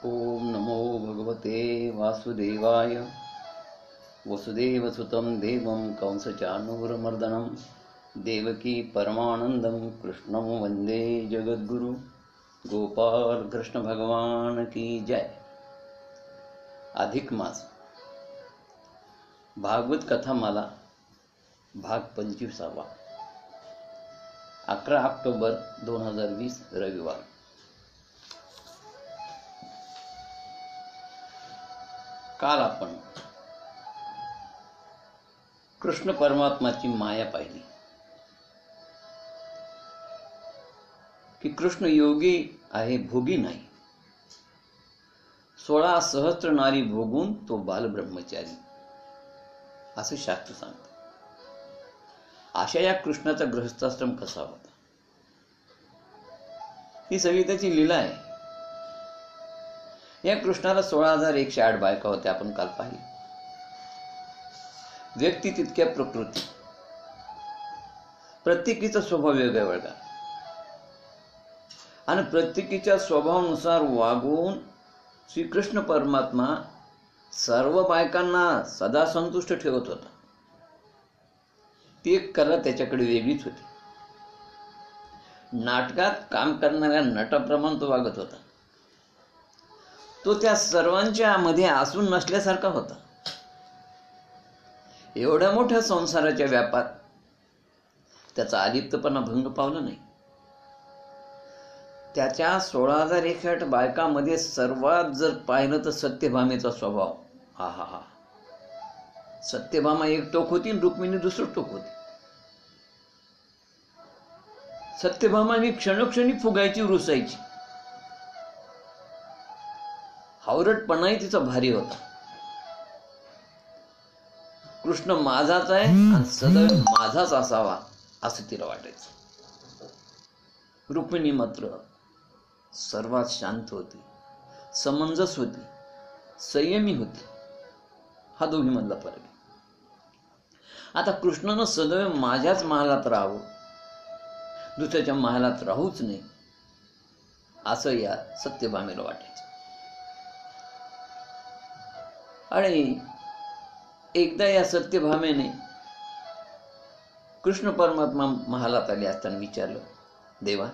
ओम नमो भगवते वासुदेवाय वसुदेवसुतं देवं कंसचाणूरमर्दनं देवकी परमानंदं कृष्णं वंदे जगद्गुरु। गोपाल कृष्ण भगवान की जय। अधिक मास भागवत कथामाला भाग 25वा 11 ऑक्टोबर 2020 रविवार। काल आपण कृष्ण परमात्माची माया पाहिली की कृष्ण योगी आहे, भोगी नाही। 16 सहस्त्र नारी भोगून तो बालब्रह्मचारी असे शास्त्र सांगते। अशा या कृष्णाचा गृहस्थाश्रम कसा होता ही सगळी त्याची लीला आहे। या कृष्णाला 16,108 बायका होत्या, आपण काल पाहिली। व्यक्ती तितक्या प्रकृती, प्रत्येकीचा स्वभाव वेगळा वेगळा आणि प्रत्येकीच्या स्वभावानुसार वागून श्रीकृष्ण परमात्मा सर्व बायकांना सदा संतुष्ट ठेवत होता। ती एक कला त्याच्याकडे वेगळीच होती। नाटकात काम करणाऱ्या नटाप्रमाणे तो वागत होता। तो त्या सर्वांच्या मध्ये असून नसल्यासारखा होता। एवढ्या मोठ्या संसाराच्या व्यापात त्याचा आलिप्तपणा भंग पावला नाही। त्याच्या 16,108 बायकांमध्ये सर्वात जर पाहिलं तर सत्यभामेचा स्वभाव, हा हा हा, सत्यभामा एक टोक होती आणि रुक्मिणी दुसरं टोक होती। सत्यभामा ही क्षणोक्षणी फुगायची, रुसायची। हावरटपणाही तिचा भारी होता। कृष्ण माझाच आहे आणि सदैव माझाच असावा असं तिला वाटायचं। रुक्मिणी मात्र सर्वात शांत होती, समंजस होती, संयमी होती। हा दोघीमधला फरक आहे। आता कृष्णानं सदैव माझ्याच महालात राहावं, दुसऱ्याच्या महालात राहूच नये असं या सत्यभामेला वाटायचं। आणि एकदा या सत्यभामेने कृष्ण परमात्मा महालात आले असताना विचारलं, देवा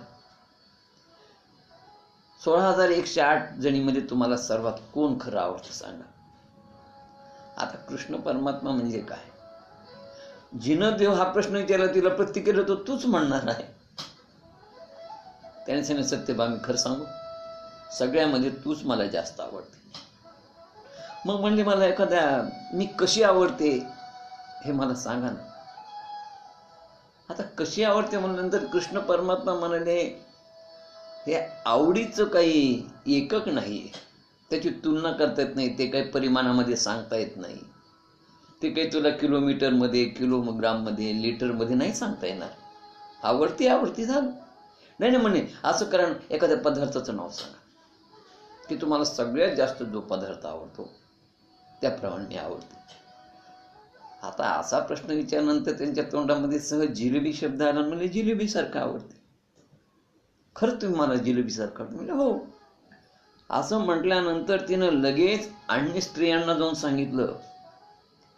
16,108 जणीमध्ये तुम्हाला सर्वात कोण खरं आवडतं सांगा। आता कृष्ण परमात्मा म्हणजे काय? जिनं देव हा प्रश्न विचारला तिला प्रत्येकीला तो तूच म्हणणार आहे। त्याने सांगितलं, सत्यभामे खरं सांगू, सगळ्यामध्ये तूच मला जास्त आवडते। मग म्हणजे मला एखाद्या मी कशी आवडते हे मला सांगा ना। आता कशी आवडते म्हणल्यानंतर कृष्ण परमात्मा म्हणाले, हे आवडीचं काही एकक नाही, त्याची तुलना करता येत नाही, ते काही परिमाणामध्ये सांगता येत नाही, ते काही तुला किलोमीटरमध्ये, किलोग्राममध्ये, लिटरमध्ये नाही सांगता येणार। आवडती आवडती झालं। नाही नाही म्हणे, असं कारण एखाद्या पदार्थाचं नाव सांगा की तुम्हाला सगळ्यात जास्त जो पदार्थ आवडतो त्याप्रमाणे मी आवडते। आता असा प्रश्न विचारल्यानंतर त्यांच्या तोंडामध्ये सहज जिलेबी शब्द आला। म्हणजे जिलेबी सारखं आवडते, खरं तुम्ही मला जिलेबी सारखं आवडते? म्हणजे हो। असं म्हटल्यानंतर तिनं लगेच अन्य स्त्रियांना जाऊन सांगितलं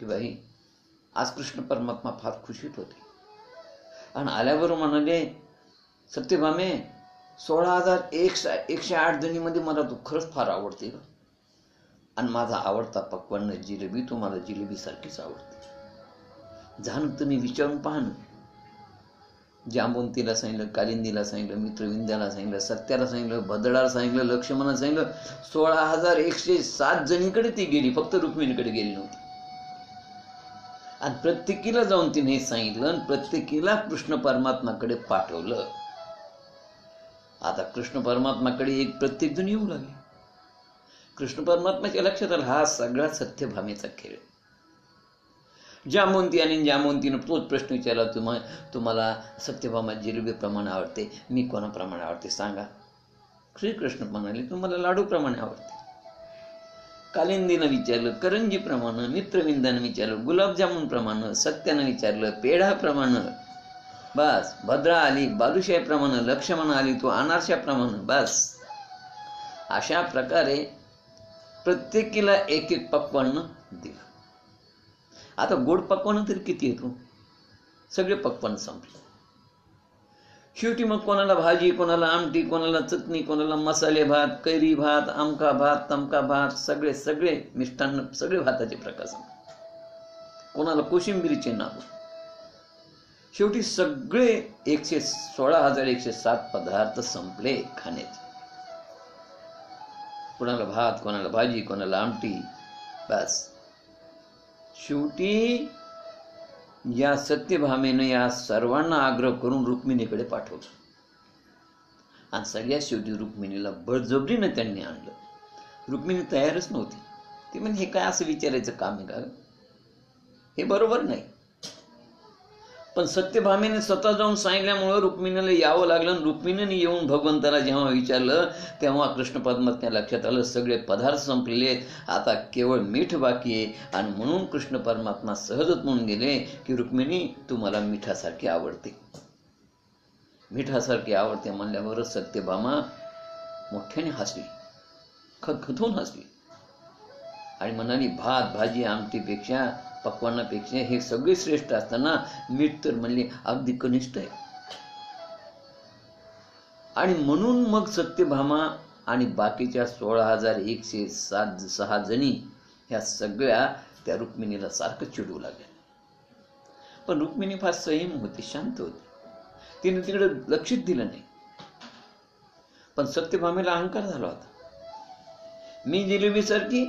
की बाई आज कृष्ण परमात्मा फार खुशीत होते। आणि आल्यावर म्हणाले, सत्यभामे 16,108 जणीमध्ये मला तू खरंच फार आवडते ग, आणि माझा आवडता पक्वान्न जिलेबी तुम्हाला जिलेबी सारखीच आवडते। जाणं तुम्ही विचारून पहा ना। जांबवंतीला सांगितलं, कालिंदीला सांगितलं, मित्रविंद्याला सांगितलं, सत्याला सांगितलं, भद्रडाला सांगितलं, लक्ष्मणाला सांगितलं। 16,107 जणीकडे ती गेली, फक्त रुक्मिणीकडे गेली नव्हती। आणि प्रत्येकीला जाऊन तिने हे सांगितलं आणि प्रत्येकीला कृष्ण परमात्माकडे पाठवलं। आता कृष्ण परमात्माकडे एक प्रत्येक जण येऊ लागले। कृष्ण परमात्माच्या लक्षात आलं, हा सगळा सत्यभामेचा खेळ। जांबवंती आणि जांबवंतीनं तोच प्रश्न विचारला, तुम्हाला सत्यभामा जिलेबीप्रमाणे आवडते, मी कोणाप्रमाणे आवडते सांगा। श्रीकृष्ण म्हणाले, तुम्हाला लाडूप्रमाणे आवडते। कालिंदीनं विचारलं, करंजीप्रमाणे, मित्रविंदानं विचारलं, गुलाबजामुन प्रमाणे, सत्यानं विचारलं, पेढाप्रमाणे, बस। भद्रा आली बालुशाहीप्रमाणे, लक्ष्मण आली तो अनारशाप्रमाणे, बस। अशा प्रकारे प्रत्येकीला एक एक पक्वान्न दिलं. आता गोड पक्वान्न तरी किती येतो? सगळे पक्वान्न संपले. शेवटी मग कोणाला भाजी, कोणाला आमटी, कोणाला चटणी, कोणाला मसाले भात, कैरी भात, आमका भात, तमका भात, सगळे मिष्टान्न, सगळे भाताचे प्रकार संपले. कोणाला कोशिंबिरीचे नाव. शेवटी सगळे 16,107 पदार्थ संपले खाण्याचे. कोणाला भात, कोणाला भाजी, कोणाला आमटी. बस शेवटी या सत्यभामेने या सर्वांना आग्रह करून रुक्मिणीकडे पाठवलं. आणि सगळ्यात शेवटी रुक्मिणीला बळजबरीनं त्यांनी आणलं. रुक्मिणी तयारच नव्हती. ती म्हणजे हे काय असं विचारायचं काम आहे का? हे बरोबर नाही. पण सत्यभामेने स्वतः जाऊन सांगितल्यामुळं रुक्मिणीला यावं लागलं. आणि रुक्मिणीने येऊन भगवंताला जेव्हा विचारलं तेव्हा कृष्ण परमात्म्या लक्षात आलं सगळे पदार्थ संपलेले आहेत, आता केवळ मीठ बाकी आहे. आणि म्हणून कृष्ण परमात्मा सहजच म्हणून गेले की रुक्मिणी तू मला मिठासारखी आवडते. मिठासारखी आवडते म्हणल्यावर सत्यभामा मोठ्याने हसली, खदखदून हसली आणि म्हणाली भात भाजी आमटीपेक्षा, पक्वानापेक्षा हे सगळे श्रेष्ठ असताना मीठ तर म्हणले अगदी कनिष्ठ आहे. आणि म्हणून मग सत्यभामा आणि बाकीच्या 16,106 जणी ह्या सगळ्या त्या रुक्मिणीला सारखं चिडवू लागल्या. पण रुक्मिणी फार संयम होती, शांत होती. तिने तिकडे लक्षच दिलं नाही. पण सत्यभामेला अहंकार झाला होता. मी जिलेबीसारखी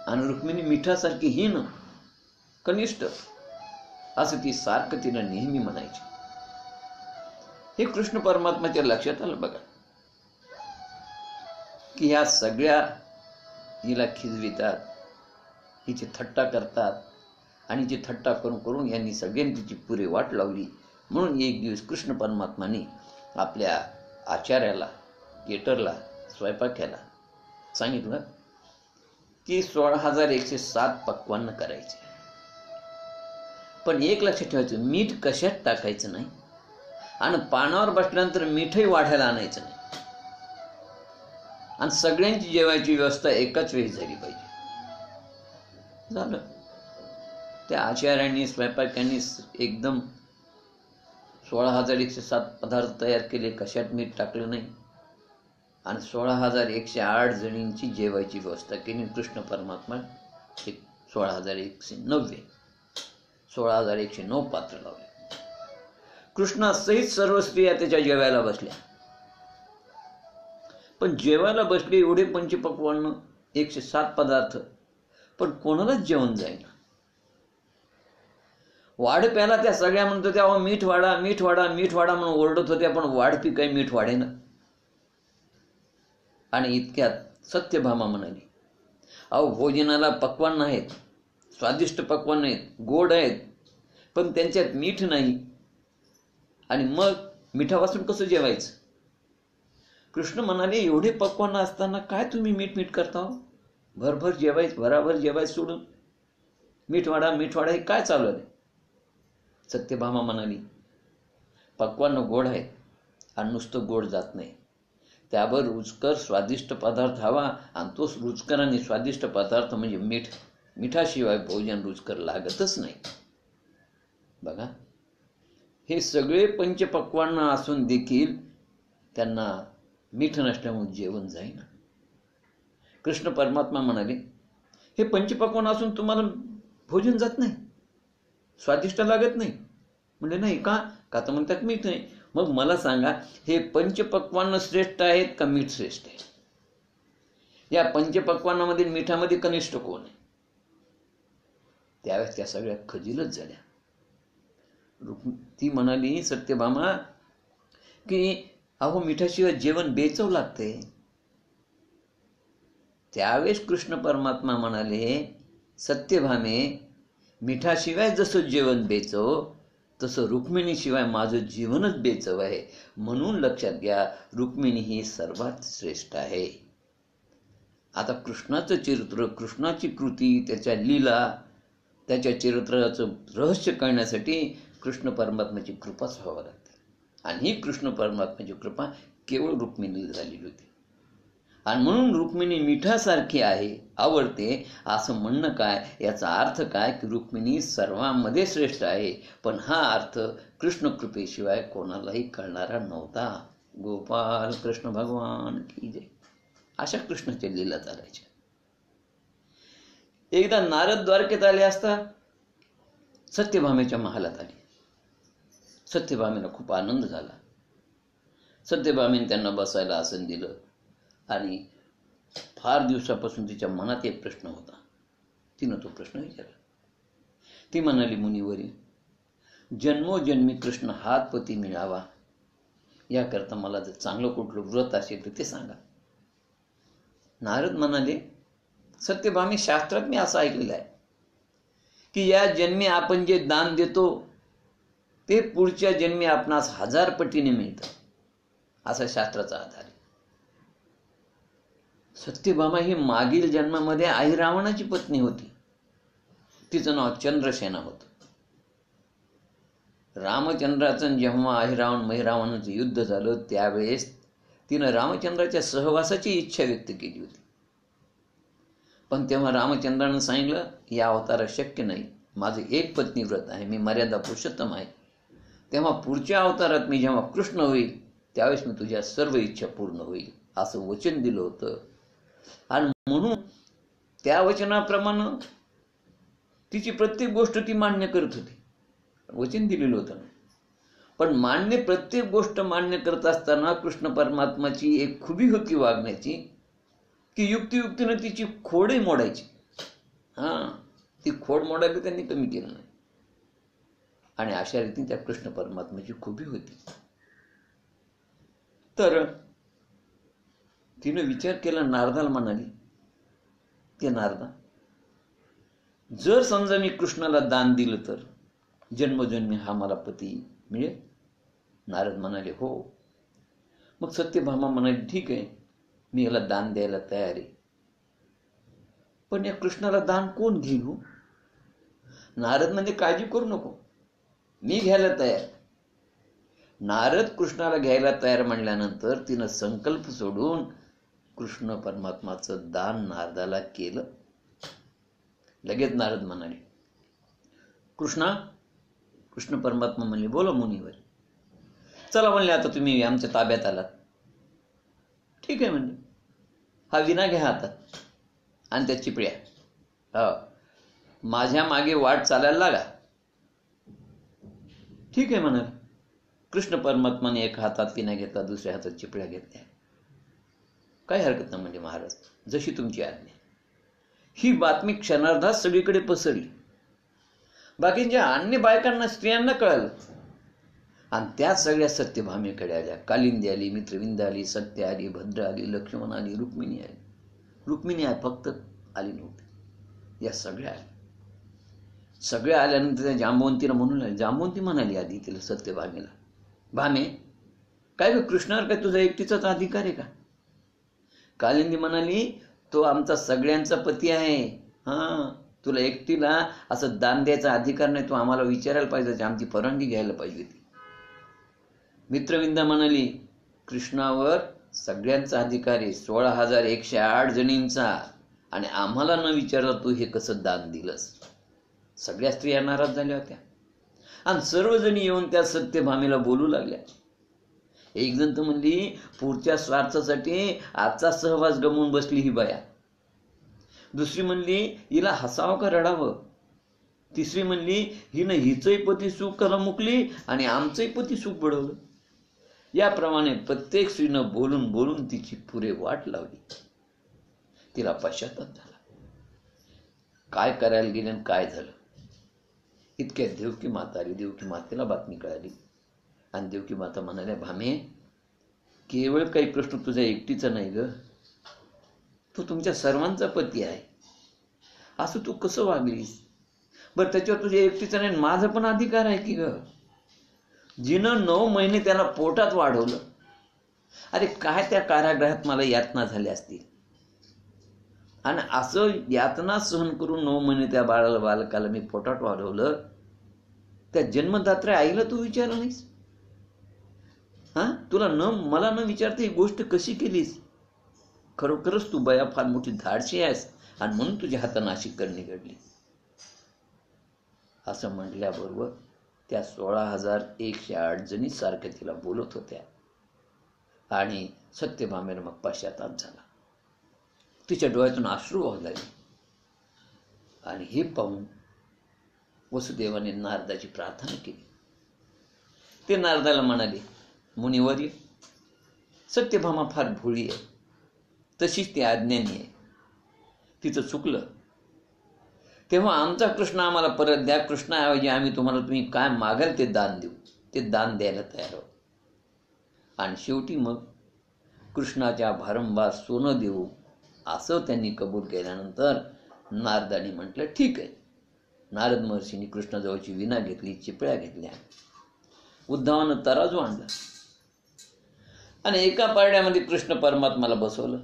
आणि रुक्मिणी मिठासारखी हीन, कनिष्ठ, असं ती सारखं तिला नेहमी म्हणायची. हे कृष्ण परमात्म्याच्या लक्षात आलं बघा की ह्या सगळ्या हिला खिजवितात, हिची थट्टा करतात आणि जी थट्टा करून करून यांनी सगळ्यांनी तिची पुरे वाट लावली. म्हणून एक दिवस कृष्ण परमात्माने आपल्या आचार्याला, केटरला, स्वयंपाक्याला सांगितलं की 16,107 पक्वान्न करायचे. पण एक लक्षात ठेवायचं, मीठ कशात टाकायचं नाही आणि पानावर बसल्यानंतर मीठही वाढायला आणायचं नाही. आणि सगळ्यांची जेवायची व्यवस्था एकाच वेळी झाली पाहिजे. झालं. त्या आचार्यांनी, स्वयंपाक्यांनी एकदम 16,107 पदार्थ तयार केले, कशात मीठ टाकलं नाही. आणि 16,108 जणींची जेवायची व्यवस्था केली. कृष्ण परमात्मा 16,109 पात्र लावले. कृष्णासहित सर्व स्त्रिया त्याच्या जेवायला बसल्या. पण जेवायला बसले एवढे पंचपक्वान्न, 107 पदार्थ, पण कोणालाच जेवण जाईना. वाढप्याला त्या सगळ्या म्हणत होत्या अहो मीठ वाढा, मीठ वाढा, मीठ वाढा म्हणून ओरडत होत्या, पण वाढपी काही मीठ वाढेना. आणि इतक्यात सत्यभामा म्हणाली अहो भोजनाला पक्वान्न आहेत, स्वादिष्ट पक्वान्न आहेत, गोड आहेत, पण त्यांच्यात मीठ नाही. आणि मग मिठापासून कसं जेवायचं? कृष्ण म्हणाले एवढे पक्वान्न असताना काय तुम्ही मीठ मीठ करता हो? भरभर जेवायचं, भराभर जेवायचं सोडून मीठ वाढा, मीठ वाढा, हे काय चालू आहे? सत्यभामा म्हणाली पक्वान्न गोड आहेत आणि नुसतं गोड जात नाही, त्यावर रुचकर स्वादिष्ट पदार्थ हवा. आणि तोच रुचकर आणि स्वादिष्ट पदार्थ म्हणजे मीठ. मिठाशिवाय भोजन रुचकर लागतच नाही. बघा, हे सगळे पंचपक्वान्न असून देखील त्यांना मीठ नसल्यामुळे जेवण जाईना. कृष्ण परमात्मा म्हणाले हे पंचपक्वान्न असून तुम्हाला भोजन जात नाही, स्वादिष्ट लागत नाही. म्हणजे नाही का? का तर म्हणतात मीठ नाही. मग मला सांगा हे पंचपक्वान्न श्रेष्ठ आहेत का मीठ श्रेष्ठ आहे? या पंचपक्वान्नामध्ये मिठामध्ये कनिष्ठ कोण आहे? त्यावेळेस त्या सगळ्या खजीलच झाल्या. ती म्हणाली सत्यभामा की अहो मिठाशिवाय जेवण बेचव लागते. त्यावेळेस कृष्ण परमात्मा म्हणाले सत्यभामे मिठाशिवाय जसं जेवण बेचव तसं रुक्मिणीशिवाय माझं जीवनच बेचव आहे. म्हणून लक्षात घ्या रुक्मिणी ही सर्वात श्रेष्ठ आहे. आता कृष्णाचं चरित्र, कृष्णाची कृती, त्याच्या लीला, त्याच्या चरित्राचं रहस्य कळण्यासाठी कृष्ण परमात्म्याची कृपाच व्हावं लागते. आणि ही कृष्ण परमात्म्याची कृपा केवळ रुक्मिणीला झालेली होती. आणि म्हणून रुक्मिणी मिठासारखी आहे, आवडते असं म्हणणं काय, याचा अर्थ काय की रुक्मिणी सर्वांमध्ये श्रेष्ठ आहे. पण हा अर्थ कृष्ण कृपेशिवाय कोणालाही कळणारा नव्हता. गोपाल कृष्ण भगवान की जय. अशा कृष्णाच्या लीला चालायच्या. एकदा नारद द्वारकेत आले असता सत्यभामेच्या महालात आले. सत्यभामेला खूप आनंद झाला. सत्यभामेने त्यांना बसायला आसन दिलं आणि फार दिवसापासून तिच्या मनात एक प्रश्न होता. तिनं तो प्रश्न विचारला. ती म्हणाली, मुनिवरी, जन्मोजन्मी कृष्ण हातपती मिळावा याकरता मला जर चांगलं कुठलं व्रत असेल तर ते सांगा. नारद म्हणाले, सत्यभामे, शास्त्रात मी असं ऐकलेलं आहे की या जन्मी आपण जे दान देतो ते पुढच्या जन्मी आपणास 1000 पटीने मिळतं, असा शास्त्राचा आधार आहे. सत्यभामा ही मागील जन्मामध्ये अहिरावणाची पत्नी होती. तिचं नाव चंद्रसेना होतं. रामचंद्राचं जेव्हा अहिरावण महिरावणाचं युद्ध झालं त्यावेळेस तिनं रामचंद्राच्या सहवासाची इच्छा व्यक्त केली होती. पण तेव्हा रामचंद्रानं सांगितलं, या अवतारात शक्य नाही, माझं एक पत्नी व्रत आहे, मी मर्यादा पुरुषोत्तम आहे. तेव्हा पुढच्या अवतारात मी जेव्हा कृष्ण होईल त्यावेळेस मी तुझ्या सर्व इच्छा पूर्ण होईल असं वचन दिलं होतं. आणि म्हणून त्या वचनाप्रमाणे तिची प्रत्येक गोष्ट ती मान्य करत होती. वचन दिलेलं होतं. पण प्रत्येक गोष्ट मान्य करत असताना कृष्ण परमात्माची एक खुबी होती वागण्याची की युक्तियुक्तीनं तिची खोडही मोडायची. ती खोड मोडायला त्यांनी कमी केलं नाही. आणि अशा रीतीने त्या कृष्ण परमात्म्याची खुबी होती. तर तिनं विचार केला. नारदाला म्हणाली, ते नारदा, जर समजा मी कृष्णाला दान दिलं तर जन्मजन्मी हा मला पती मिळेल? नारद म्हणाले, हो. मग सत्यभामा म्हणाली, ठीक आहे, मी याला दान द्यायला तयार आहे. पण या कृष्णाला दान कोण घेईल हो? नारद म्हणजे काळजी करू नको, मी घ्यायला तयार. नारद कृष्णाला घ्यायला तयार म्हणल्यानंतर तिनं संकल्प सोडून कृष्ण परमात्माचं दान नारदाला केलं. लगेच नारद म्हणाले, कृष्ण परमात्मा म्हणले, बोला मुनीवर. चला म्हणले, आता तुम्ही आमच्या ताब्यात आलात. ठीक आहे म्हणले, हा विना घ्या हातात आणि त्या चिपळ्या, माझ्या मागे वाट चालायला लागा. ठीक आहे म्हणाले. कृष्ण परमात्माने एक हातात विना घेतला, दुसऱ्या हातात चिपळ्या घेतल्या. काही हरकत नाही म्हणजे महाराज, जशी तुमची आज्ञा. ही बातमी क्षणार्धात सगळीकडे पसरली. बाकीच्या अन्य बायकांना, स्त्रियांना कळालं. आणि त्या सगळ्या सत्यभामेकडे आल्या. कालिंदी आली, मित्रविंद आली, सत्य आली, भद्र आली, लक्ष्मण आली, रुक्मिणी आली. रुक्मिणी फक्त आली नव्हती, या सगळ्या आल्या. सगळ्या आल्यानंतर त्या जांबवंतीला म्हणून लागली. जांबवंती म्हणाली आधी तिला, सत्यभामेला, भामे, काय ग, कृष्णावर काय तुझा एकटीचाच अधिकार आहे का? कालिंदी म्हणाली, तो आमचा सगळ्यांचा पती आहे. तुला एकटीला असं दान द्यायचा अधिकार नाही, तू आम्हाला विचारायला पाहिजे, आमची परवानगी घ्यायला पाहिजे होती. मित्रविंदा म्हणाली, कृष्णावर सगळ्यांचा अधिकार आहे, 16,108 जणींचा, आणि आम्हाला न विचारता तू हे कसं दान दिलंस? सगळ्या स्त्रिया नाराज झाल्या होत्या आणि सर्वजणी येऊन त्या सत्यभामेला बोलू लागल्या. एक जण तर म्हणली, पुढच्या स्वार्थासाठी आजचा सहवास गमवून बसली ही बाया. दुसरी म्हणली, हिला हसावं का रडावं? तिसरी म्हणली, हिनं हिचंही पती सुख कला मुकली आणि आमचंही पती सुख बडवलं. याप्रमाणे प्रत्येक स्त्रीनं बोलून बोलून तिची पुरे वाट लावली. तिला पश्चाताप झाला. काय करायला गेले आणि काय झालं? इतक्यात देवकी माता आली. देवकी मातेला बातमी कळाली आणि देवकी माता म्हणाल्या, भामे, केवळ काही प्रश्न तुझ्या एकटीचा नाही ग, तू तुमच्या सर्वांचा पती आहे. असं तू कसं वागलीस? बरं, त्याच्यावर तुझ्या एकटीचा नाही, माझा पण अधिकार आहे की ग. जिनं 9 महिने त्याला पोटात वाढवलं, अरे काय त्या कारागृहात मला यातना झाल्या असतील, आणि असं यातना सहन करून 9 महिने त्या बालकाला मी पोटात वाढवलं. त्या जन्मदात्र्या आईला तू विचारलं नाहीस? तुला मला न विचारता ही गोष्ट कशी केलीस? खरोखरच तू बया फार मोठी धाडशी आहेस आणि म्हणून तुझ्या हातानं अशी करणी घडली. असं म्हटल्याबरोबर त्या 16,108 जणी सारख्या तिला बोलत होत्या आणि सत्यभामेला मग पश्चाताप झाला. तिच्या डोळ्यातून अश्रू वाहू लागले. आणि हे पाहून वसुदेवाने नारदाची प्रार्थना केली. ते नारदाला म्हणाले, मुनिवर्य, सत्यभामा फार भोळी आहे, तशीच ती अज्ञानी आहे. तिचं चुकलं तेव्हा आमचा कृष्ण आम्हाला परत द्या. कृष्णाऐवजी आम्ही तुम्ही काय मागाल ते दान देऊ. ते दान द्यायला तयार आहोत. आणि शेवटी मग कृष्णाच्या भारंभार सोनं देऊ असं त्यांनी कबूल केल्यानंतर नारदाने म्हटलं ठीक आहे. नारद महर्षींनी कृष्णाजवळची विणा घेतली, चिपळ्या घेतल्या, उद्धवानं तराजू आणला आणि एका पारड्यामध्ये कृष्ण परमात्माला बसवलं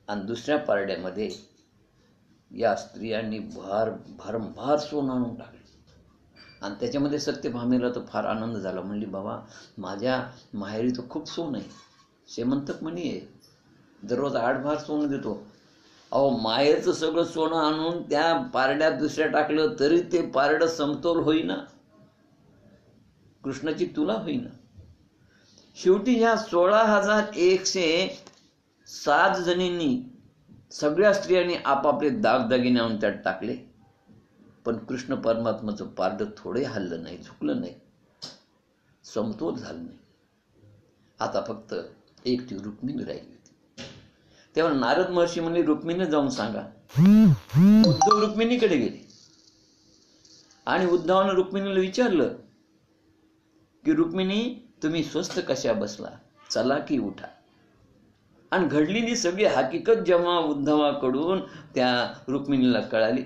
आणि दुसऱ्या पारड्यामध्ये या स्त्रियांनी भारंभार सोनं आणून टाकलं. आणि त्याच्यामध्ये सत्यभामेला तर फार आनंद झाला. म्हणली, बाबा माझ्या माहेरी तर खूप सोनं आहे, श्रीमंतक म्हणी आहे, दररोज 8 भार सोनं देतो. अहो माहेरचं सगळं सोनं आणून त्या पारड्यात दुसऱ्या टाकलं तरी ते पारडं समतोल होईना, कृष्णाची तुला होईना. शेवटी ह्या 16,107 जणींनी सगळ्या स्त्रियांनी आपापले दागदागिने आणून त्यात टाकले, पण कृष्ण परमात्माचं पारडं थोडे हल्लं नाही, झुकलं नाही, समतोल झालं नाही. आता फक्त एक ती रुक्मिणी राहिली. तेव्हा नारद महर्षी म्हणले, रुक्मिणीने जाऊन सांगा. उद्धव रुक्मिणीकडे गेले आणि उद्धवानं रुक्मिणीला विचारलं की रुक्मिणी, तुम्ही स्वस्थ कशा बसला, चला की उठा. आणि घडलेली सगळी हकीकत जेव्हा उद्धवाकडून त्या रुक्मिणीला कळाली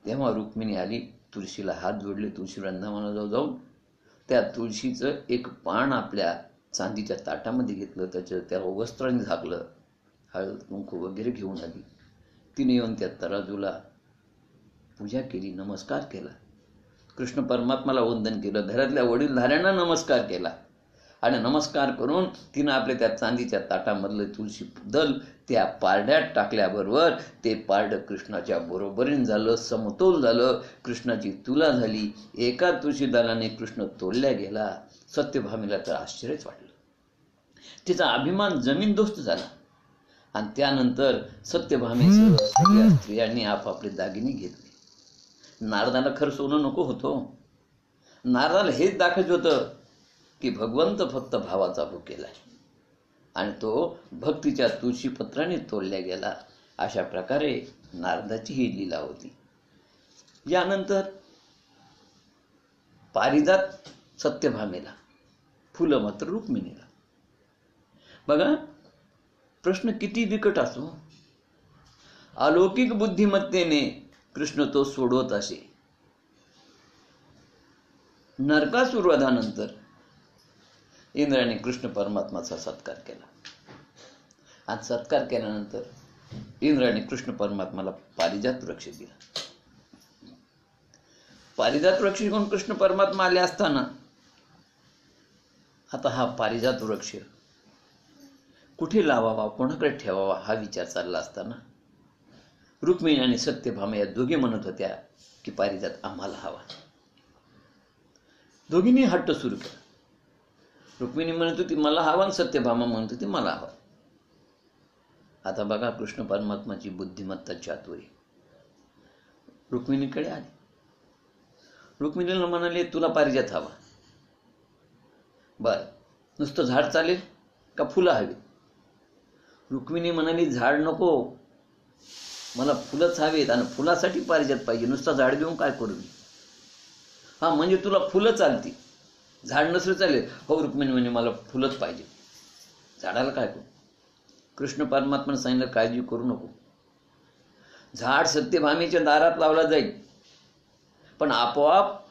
तेव्हा रुक्मिणी आली, तुळशीला हात जोडले, तुळशी वृंदावनाजवळ जाऊन त्या तुळशीचं एक पान आपल्या चांदीच्या ताटामध्ये घेतलं, त्या वस्त्राने झाकलं, हळद कुंकू वगैरे घेऊन आली. तिने येऊन त्या तराजूला पूजा केली, नमस्कार केला, कृष्ण परमात्माला वंदन केलं, घरातल्या वडीलधाऱ्यांना नमस्कार केला आणि नमस्कार करून तिनं आपल्या त्या चांदीच्या ताटामधलं तुळशी दल त्या पारड्यात टाकल्याबरोबर ते पारडं कृष्णाच्या बरोबरीने झालं, समतोल झालं, कृष्णाची तुला झाली. एका तुळशी दलाने कृष्ण तोलल्या गेला. सत्यभामीला तर आश्चर्यच वाटलं, तिचा अभिमान जमीनदोस्त झाला. आणि त्यानंतर सत्यभामेसह सगळ्या स्त्रियांनी आपापले दागिने घेतले. नारदाला खरं सोनं नको होतं. नारदाला हेच दाखवत होतं की भगवंत फक्त भावाचा भुकेला आहे आणि तो भक्तीच्या तुळशीपत्राने तोडल्या गेला. अशा प्रकारे नारदाची ही लीला होती. यानंतर पारिजात सत्यभामेला, फुलं मात्र रुक्मिणीला. बघा, प्रश्न किती बिकट असो, अलौकिक बुद्धिमत्तेने कृष्ण तो सोडवत असे. नरकासुरवधानंतर इंद्राने कृष्ण परमात्माचा सत्कार केला आणि सत्कार केल्यानंतर इंद्राने कृष्ण परमात्माला पारिजात वृक्ष दिला. पारिजात वृक्ष घेऊन कृष्ण परमात्मा आले असताना आता हा पारिजात वृक्ष कुठे लावावा, कोणाकडे ठेवावा हा विचार चालला असताना रुक्मिणी आणि सत्यभामा या दोघी म्हणत होत्या की पारिजात आम्हाला हवा. दोघींनी हट्ट सुरू केला. रुक्मिणी म्हणत होती मला हवा आणि सत्यभामा म्हणत होती मला हवा. आता बघा कृष्ण परमात्माची बुद्धिमत्ता चातुर्य. रुक्मिणीकडे आली. रुक्मिणीला म्हणाले तुला पारिजात हवा, बर नुसतं झाड चालेल का फुलं हवी? रुक्मिणी म्हणाली झाड नको, मला फुलंच हवेत आणि फुलासाठी पारिजात पाहिजे, नुसतं झाड देऊन काय करू मी? हा म्हणजे तुला फुलं चालती, झाड नसलं चालेल? हो रुक्मिणी म्हणे मला फुलंच पाहिजे, झाडाला काय करू? कृष्ण परमात्माने सांगितलं काळजी करू नको, झाड सत्यभामेच्या दारात लावला जाईल पण आपोआप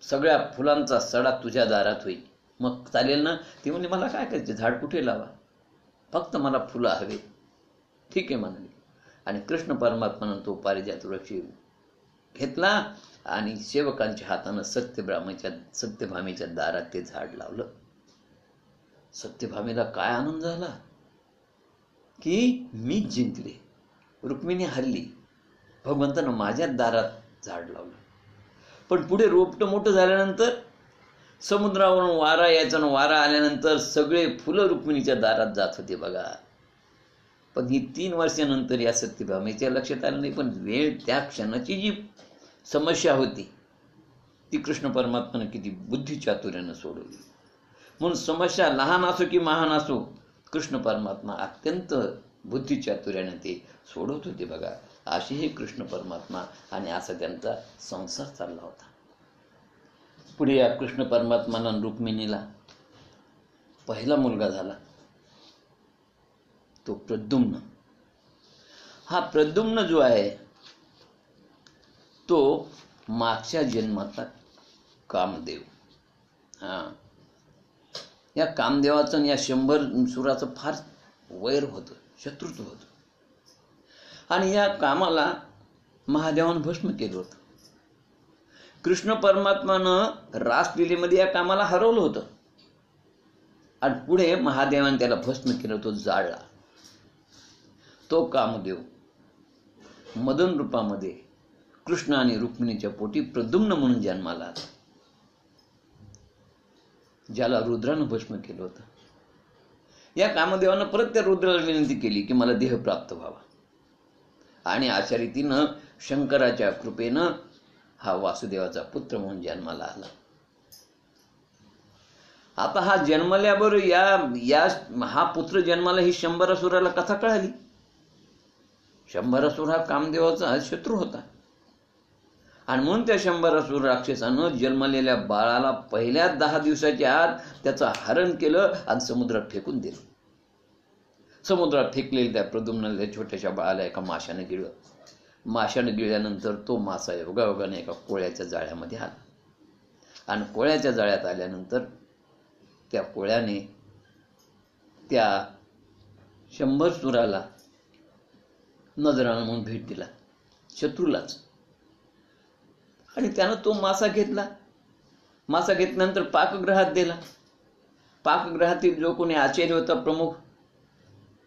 सगळ्या फुलांचा सडा तुझ्या दारात होईल, मग चालेल ना? ती म्हणजे मला काय करायचं, झाड कुठे लावा, फक्त मला फुलं हवे. ठीक आहे म्हणाली. आणि कृष्ण परमात्मानं तो पारिजात वृक्ष घेतला आणि सेवकांच्या हातानं सत्यभामेच्या दारात ते झाड लावलं. सत्यभामेला काय आनंद झाला. की मीच जिंकले, रुक्मिणी हरली, भगवंतानं माझ्याच दारात झाड लावलं. पण पुढे रोपटं मोठं झाल्यानंतर समुद्रावरून वारा यायचा, वारा आल्यानंतर सगळे फुलं रुक्मिणीच्या दारात जात होते बघा. पण ही 3 वर्षानंतर या सत्यभामेच्या लक्षात आलं नाही. पण वेळ त्या क्षणाची जी समस्या होती ती कृष्ण परमात्म्यानं किती बुद्धिचातुर्यानं सोडवली. म्हणून समस्या लहान असो की महान असो, कृष्ण परमात्मा अत्यंत बुद्धिचातुर्याने ते सोडवत होते बघा. असे हे कृष्ण परमात्मा आणि असा त्यांचा संसार चालला होता. पुढे या कृष्ण परमात्माला रुक्मिणीला पहिला मुलगा झाला, तो प्रद्युम्न. हा प्रद्युम्न जो आहे तो मागच्या जन्माचा कामदेव. या कामदेवाचं या 100 सुराचं फार वैर होतं, शत्रुत्व होतं. आणि या कामाला महादेवानं भस्म केलं होतं. कृष्ण परमात्मानं रासलीलेमध्ये या कामाला हरवलं होतं आणि पुढे महादेवाने त्याला भस्म केलं, तो जाळला. तो कामदेव मदन रूपामध्ये कृष्ण आणि रुक्मिणीच्या पोटी प्रद्युम्न म्हणून जन्माला आला, ज्याला रुद्रानं भस्म केलं होतं. या कामदेवानं परत त्या रुद्राला विनंती केली की मला देह प्राप्त व्हावा, आणि अशा रीतीनं शंकराच्या कृपेनं हा वासुदेवाचा पुत्र म्हणून जन्माला आला. आता हा जन्मल्याबरोबर हा पुत्र जन्माला ही 100 असुराला कथा कळाली. 100 असुर हा कामदेवाचा शत्रू होता आणि म्हणून त्या 100 असुर राक्षसानं जन्मलेल्या बाळाला पहिल्या 10 दिवसाच्या आत त्याचं हरण केलं आणि समुद्रात फेकून दिलं. समुद्रात फेकलेल्या त्या प्रद्युम्नाला छोट्याशा बाळाला एका माशाने गिळलं. माशाने गिळल्यानंतर तो मासा योगायोगाने एका कोळ्याच्या जाळ्यामध्ये आला आणि कोळ्याच्या जाळ्यात आल्यानंतर त्या कोळ्याने त्या 100 सुराला नजरानं म्हणून भेट दिला, शत्रूलाच. आणि त्यानं तो मासा घेतला. मासा घेतल्यानंतर पाकगृहात दिला. पाकगृहातील जो कोणी आचार्य होता प्रमुख,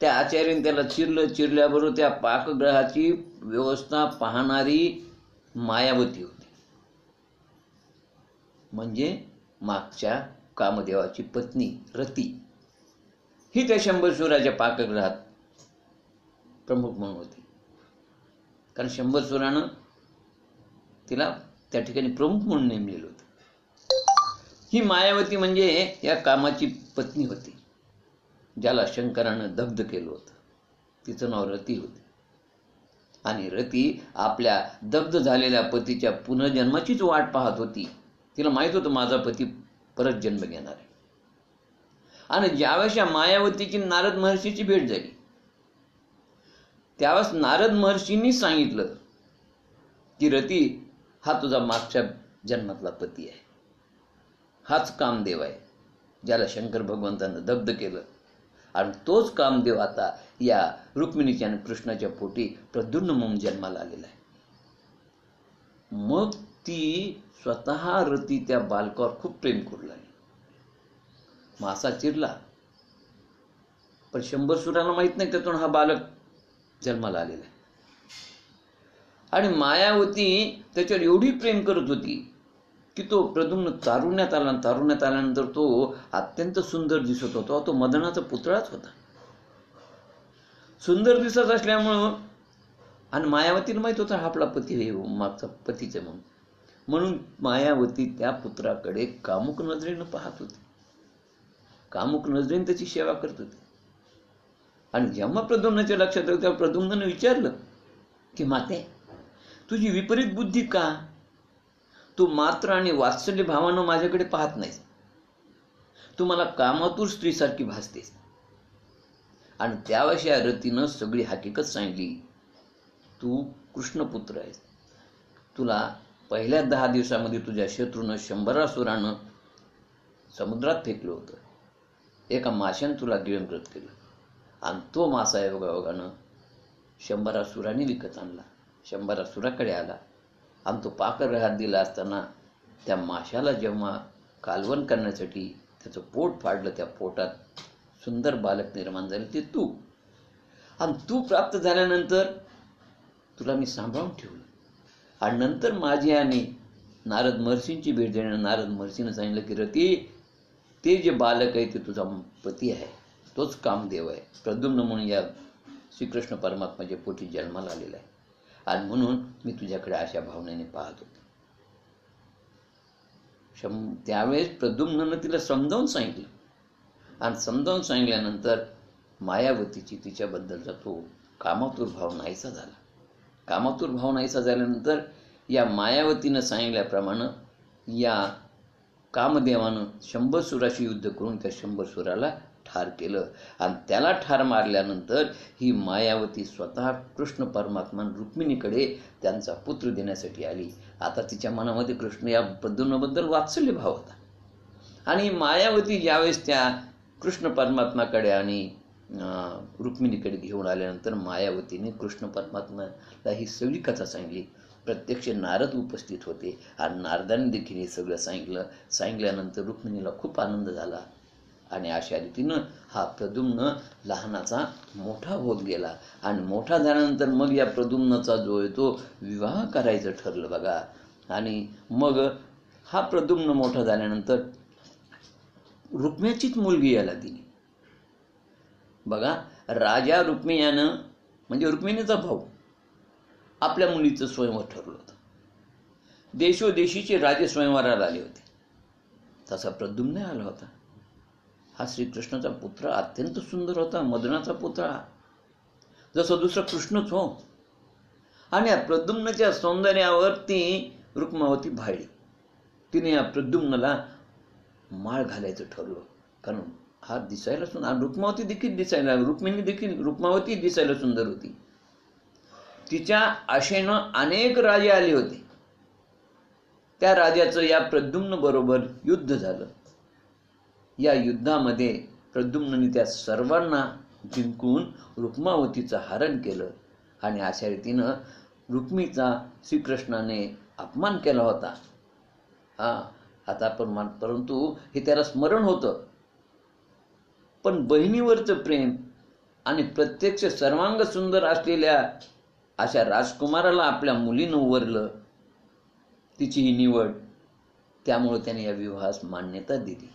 त्या आचार्याने त्याला चिरल्याबरोबर त्या पाकगृहाची व्यवस्था पाहणारी मायावती होती, म्हणजे मागच्या कामदेवाची पत्नी रती. ही त्या 100 सुराच्या पाकगृहात प्रमुख म्हणून होती, कारण 100 सुरानं तिला त्या ठिकाणी प्रमुख म्हणून नेमलेलं होतं. ही मायावती म्हणजे या कामाची पत्नी होती, ज्याला शंकरानं दग्ध केलं होतं. तिचं नाव रती होते आणि रती आपल्या दग्ध झालेल्या पतीच्या पुनर्जन्माचीच वाट पाहत होती. तिला माहित होतं माझा पती परत जन्म घेणार आहे. आणि ज्यावेळेस या मायावतीची नारद महर्षीची भेट झाली, त्यावेळेस नारद महर्षींनी सांगितलं की रती, हा तुझा मागच्या जन्मातला पती आहे, हाच कामदेव आहे ज्याला शंकर भगवंतानं दग्ध केलं, आणि तोच कामदेव आता या रुक्मिणीच्या आणि कृष्णाच्या पोटी प्रद्युम्न म्हणून जन्माला आलेला आहे. मग ती स्वतः रती त्या बालकावर खूप प्रेम करू लागली. मासा चिरला, पण 100 सुरांना माहित नाही त्यातून हा बालक जन्माला आलेला आहे. आणि मायावती त्याच्यावर एवढी प्रेम करत होती की तो प्रद्युम्न तारुण्यात आला. तारुण्यात आल्यानंतर तो अत्यंत सुंदर दिसत होता. तो मदनाचा पुतळाच होता. सुंदर दिसत असल्यामुळं, आणि मायावतीला माहित होता हा आपला पती आहे, मागचा पतीच आहे म्हणून मायावती त्या पुत्राकडे कामुक नजरेनं पाहत होती, कामुक नजरेने त्याची सेवा करत होती. आणि जेव्हा प्रद्युम्नाच्या लक्षात आलं तेव्हा प्रद्युम्नानं विचारलं की माते, तुझी विपरीत बुद्धी का? तू मात्र आणि वात्सल्य भावानं माझ्याकडे पाहत नाहीस. तू मला कामातूर स्त्रीसारखी भासतेस. आणि त्यावेळेस या रतीनं सगळी हकीकत सांगितली. तू कृष्णपुत्र आहेस. तुला पहिल्या 10 दिवसामध्ये तुझ्या शत्रूनं 100 असुरानं समुद्रात फेकलं होतं. एका माशानं तुला गिळंकृत केलं आणि तो मासा योगायोगानं 100 असुरांनी विकत आणला. 100 असुराकडे आला आणि तो पाकगृहात दिला असताना त्या माशाला जेव्हा कालवण करण्यासाठी त्याचं पोट फाडलं, त्या पोटात सुंदर बालक निर्माण झाले, ते तू. आणि तू प्राप्त झाल्यानंतर तुला मी सांभाळून ठेवलं. आणि नंतर माझी आणि नारद महर्षींची भेट देणं, नारद महर्षीनं सांगितलं की रती, ते जे बालक आहे ते तुझा पती आहे, तोच कामदेव आहे. प्रद्युम्न म्हणून या श्रीकृष्ण परमात्माच्या पोटी जन्माला आलेला आहे. आणि म्हणून मी तुझ्याकडे अशा भावनेने पाहत होते. त्यावेळेस प्रद्युम्नानं तिला समजावून सांगितलं. आणि समजावून सांगितल्यानंतर मायावतीची तिच्याबद्दलचा तो कामातुर भाव नाहीसा झाला. कामातुर भाव नाहीसा झाल्यानंतर या मायावतीनं सांगितल्याप्रमाणे या कामदेवानं 100 सुराशी युद्ध करून त्या 100 सुराला ठार केलं. आणि त्याला ठार मारल्यानंतर ही मायावती स्वतः कृष्ण परमात्मा रुक्मिणीकडे त्यांचा पुत्र देण्यासाठी आली. आता तिच्या मनामध्ये कृष्ण या प्रद्युम्नाबद्दल वात्सल्य भाव होता. आणि मायावती ज्यावेळेस त्या कृष्ण परमात्माकडे आणि रुक्मिणीकडे घेऊन आल्यानंतर मायावतीने कृष्ण परमात्म्याला ही सगळी कथा सांगितली. प्रत्यक्ष नारद उपस्थित होते आणि नारदाने देखील हे सगळं सांगितल्यानंतर रुक्मिणीला खूप आनंद झाला. आणि अशा रीतीनं हा प्रद्युम्न लहानाचा मोठा होत गेला. आणि मोठा झाल्यानंतर मग या प्रद्युम्नाचा जो आहे तो विवाह करायचं ठरलं बघा. आणि मग हा प्रद्युम्न मोठा झाल्यानंतर रुक्मिणीचीच मुलगी याला दिली बघा. राजा रुक्मिण्यानं म्हणजे रुक्मिणीचा भाऊ आपल्या मुलीचं स्वयंवर ठरवलं होतं. देशोदेशीचे राजे स्वयंवराला आले होते. तसा प्रद्युम्न आला होता. हा श्रीकृष्णाचा पुत्र अत्यंत सुंदर होता, मदनाचा पुतळा, जसं दुसरा कृष्णच हो. आणि या प्रद्युम्नाच्या सौंदर्यावरती रुक्मावती भाळली. तिने या प्रद्युम्नाला माळ घालायचं ठरवलं. कारण हा दिसायला सुंदर, रुक्मावती देखील दिसायला, रुक्मावती दिसायला सुंदर होती. तिच्या आशेनं अनेक राजे आले होते. त्या राजाचं या प्रद्युम्न बरोबर युद्ध झालं. या युद्धामध्ये प्रद्युम्नाने त्या सर्वांना जिंकून रुक्मावतीचं हरण केलं. आणि अशा रीतीनं रुक्मीचा श्रीकृष्णाने अपमान केला होता. आता आपण परंतु हे त्याला स्मरण होतं. पण बहिणीवरचं प्रेम आणि प्रत्यक्ष सर्वांग सुंदर असलेल्या अशा राजकुमाराला आपल्या मुलीनं वरलं, तिची ही निवड, त्यामुळे त्याने या विवाहास मान्यता दिली.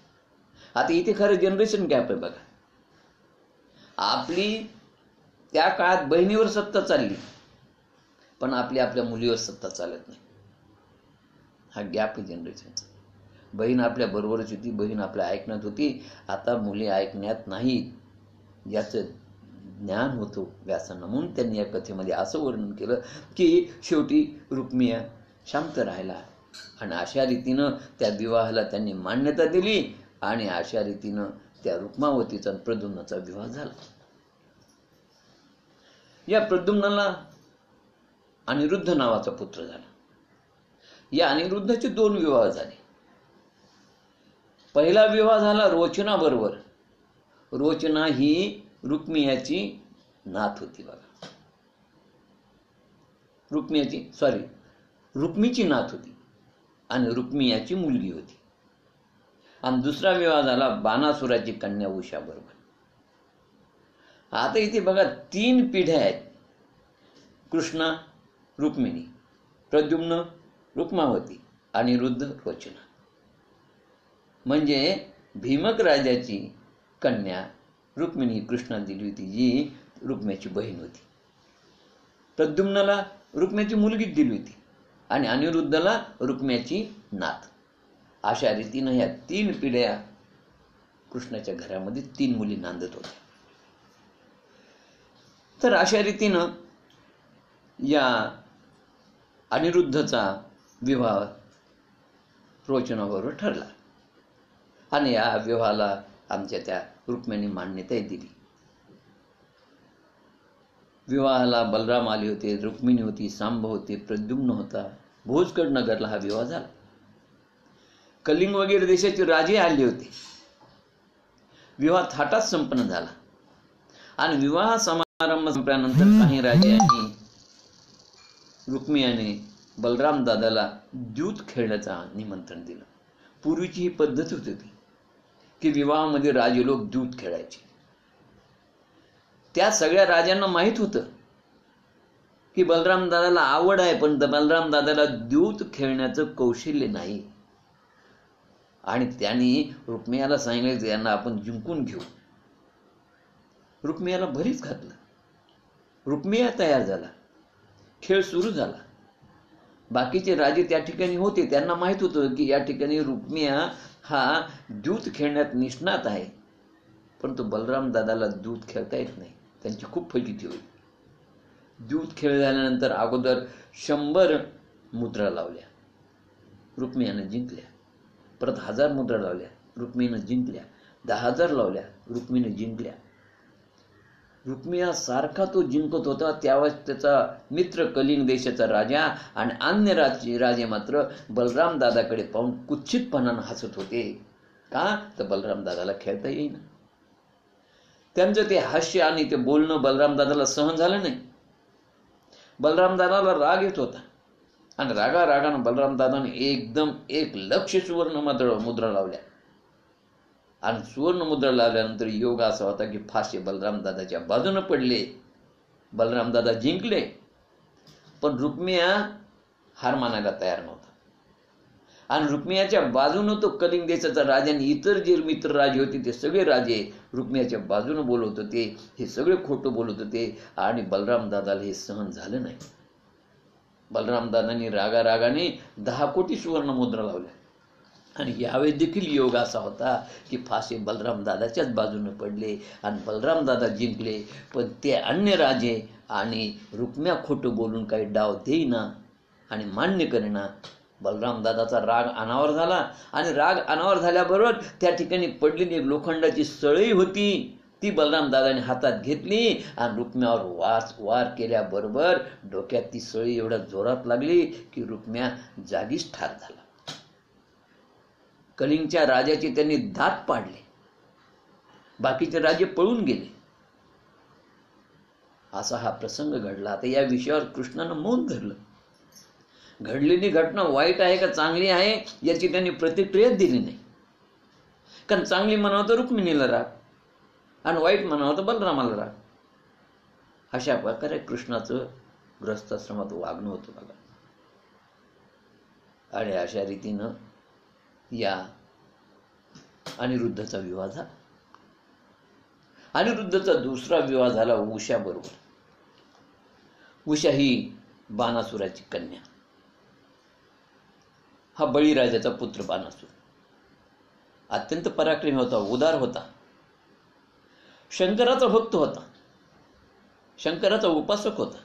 आता इथे खरं जनरेशन गॅप आहे बघा. आपली त्या काळात बहिणीवर सत्ता चालली, पण आपल्या मुलीवर सत्ता चालत नाही. हा गॅप आहे जनरेशनचा. बहीण आपल्या बरोबरच होती, बहीण आपल्या ऐकण्यात होती. आता मुली ऐकण्यात नाहीत, याचं ज्ञान होतं व्यासांना. म्हणून त्यांनी या कथेमध्ये असं वर्णन केलं की शेवटी रुक्मिया शांत राहिला. आणि अशा रीतीनं त्या विवाहाला त्यांनी मान्यता दिली. आणि अशा रीतीनं त्या रुक्मावतीचा प्रद्युम्नाचा विवाह झाला. या प्रद्युम्नाला अनिरुद्ध नावाचा पुत्र झाला. या अनिरुद्धाचे 2 विवाह झाले. पहिला विवाह झाला रोचना बरोबर. रोचना ही रुक्मियाची नात होती बघा. रुक्मीची नात होती आणि रुक्मियाची मुलगी होती. आणि दुसरा विवाह झाला बाणासुराची कन्या उषा बरोबर. आता इथे बघा 3 पिढ्या आहेत. कृष्णा रुक्मिणी, प्रद्युम्न रुक्मावती, अनिरुद्ध रोचना. म्हणजे भीमक राजाची कन्या रुक्मिणी कृष्णाला दिली होती, जी रुक्म्याची बहीण होती. प्रद्युम्नाला रुक्म्याची मुलगी दिली होती आणि अनिरुद्धला रुक्म्याची नात. अशा रीतीनं ह्या 3 पिढ्या कृष्णाच्या घरामध्ये 3 मुली नांदत होत्या. तर अशा रीतीनं या अनिरुद्धचा विवाह रोचनाबरोबर ठरला. आणि या विवाहाला आमच्या त्या रुक्मिणीने मान्यता दिली. विवाहाला बलराम आले होते, रुक्मिणी होती, सांब होते, प्रद्युम्न होता. भोजगड नगरला हा विवाह झाला. कलिंग वगैरे देशाचे राजे आले होते. विवाह थाटात संपन्न झाला. आणि विवाह समारंभ संपल्यानंतर काही राजांनी रुक्मिणीने बलराम दादाला द्यूत खेळण्याचा निमंत्रण दिलं. पूर्वीची ही पद्धत होती की विवाहामध्ये राजे लोक द्यूत खेळायचे. त्या सगळ्या राजांना माहित होतं की बलराम दादाला आवड आहे, पण बलराम दादाला द्यूत खेळण्याचं कौशल्य नाही. आणि त्यांनी रुक्मियाला सांगितलं यांना आपण जिंकून घेऊ. रुक्मियाला भरीच घातलं. रुक्मिया तयार झाला. खेळ सुरू झाला. बाकीचे राजे त्या ठिकाणी होते. त्यांना माहित होतं की या ठिकाणी रुक्मिया हा द्यूत खेळण्यात निष्णात आहे, परंतु बलराम दादाला द्यूत खेळता येत नाही. त्यांची खूप फजिती होईल. द्यूत खेळ झाल्यानंतर अगोदर 100 मुद्रा लावल्या, रुक्मियाने जिंकल्या. परत 1000 मुद्रा लावल्या, रुक्मिणीने जिंकल्या. 10,000 लावल्या, रुक्मिणीने जिंकल्या. रुक्मिया सारखा तो जिंकत होता. त्यावेळेस त्याचा मित्र कलिंग देशाचा राजा आणि अन्य राजे मात्र बलराम दादाकडे पाहून कुत्सितपणानं हसत होते. का तर बलराम दादाला खेळता येईना. त्यांचं ते हास्य आणि ते बोलणं बलराम दादाला सहन झालं नाही. बलराम दादाला राग येत होता आणि रागानं बलराम दादाने एकदम 1,00,000 सुवर्ण मुद्रा लावल्या. आणि सुवर्ण मुद्रा लावल्यानंतर योग असा होता की फासे बलराम दादाच्या बाजूने पडले. बलराम दादा जिंकले, पण रुक्मिया हार मानायला तयार नव्हता. आणि रुक्मियाच्या बाजूने तो कलिंग देशाचा राजा आणि इतर जे मित्र राजे होते ते सगळे राजे रुक्मियाच्या बाजूने बोलत होते. हे सगळे खोटं बोलत होते आणि बलराम दादाला हे सहन झालं नाही. बलराम दादांनी रागाने 10 कोटी सुवर्ण मुद्रा लावल्या. आणि यावेळेस देखील योग असा होता की फासे बलराम दादाच्याच बाजूने पडले आणि बलराम दादा जिंकले. पण ते अन्य राजे आणि रुक्मिया खोटं बोलून काही डाव देईना आणि मान्य करेना. बलराम दादाचा राग अनावर झाला आणि राग अनावर झाल्याबरोबर त्या ठिकाणी पडलेली एक लोखंडाची सळई होती, ती बलराम दादाने हातात घेतली आणि रुक्मियावर वार केल्याबरोबर डोक्यात ती सळई एवढ्या जोरात लागली की रुक्मिया जागीच ठार झाला. कलिंगच्या राजाचे त्यांनी दात पाडले. बाकीचे राजे पळून गेले. असा हा प्रसंग घडला. आता या विषयावर कृष्णानं मौन धरलं. घडलेली घटना वाईट आहे का चांगली आहे याची त्यांनी प्रतिक्रिया दिली नाही. कारण चांगली म्हणावं तर रुक्मिणीला राग आणि वाईट म्हणावं तर बलरामाला राग. अशा प्रकारे कृष्णाचं गृहस्थाश्रमात वागणं होतं बघा. आणि अशा रीतीनं या अनिरुद्धचा विवाह झाला. अनिरुद्धचा दुसरा विवाह झाला उषा बरोबर. उषा ही बाणासुराची कन्या. हा बळीराजाचा पुत्र बाणासुर अत्यंत पराक्रमी होता, उदार होता, शंकराचा भक्त होता, शंकराचा उपासक होता.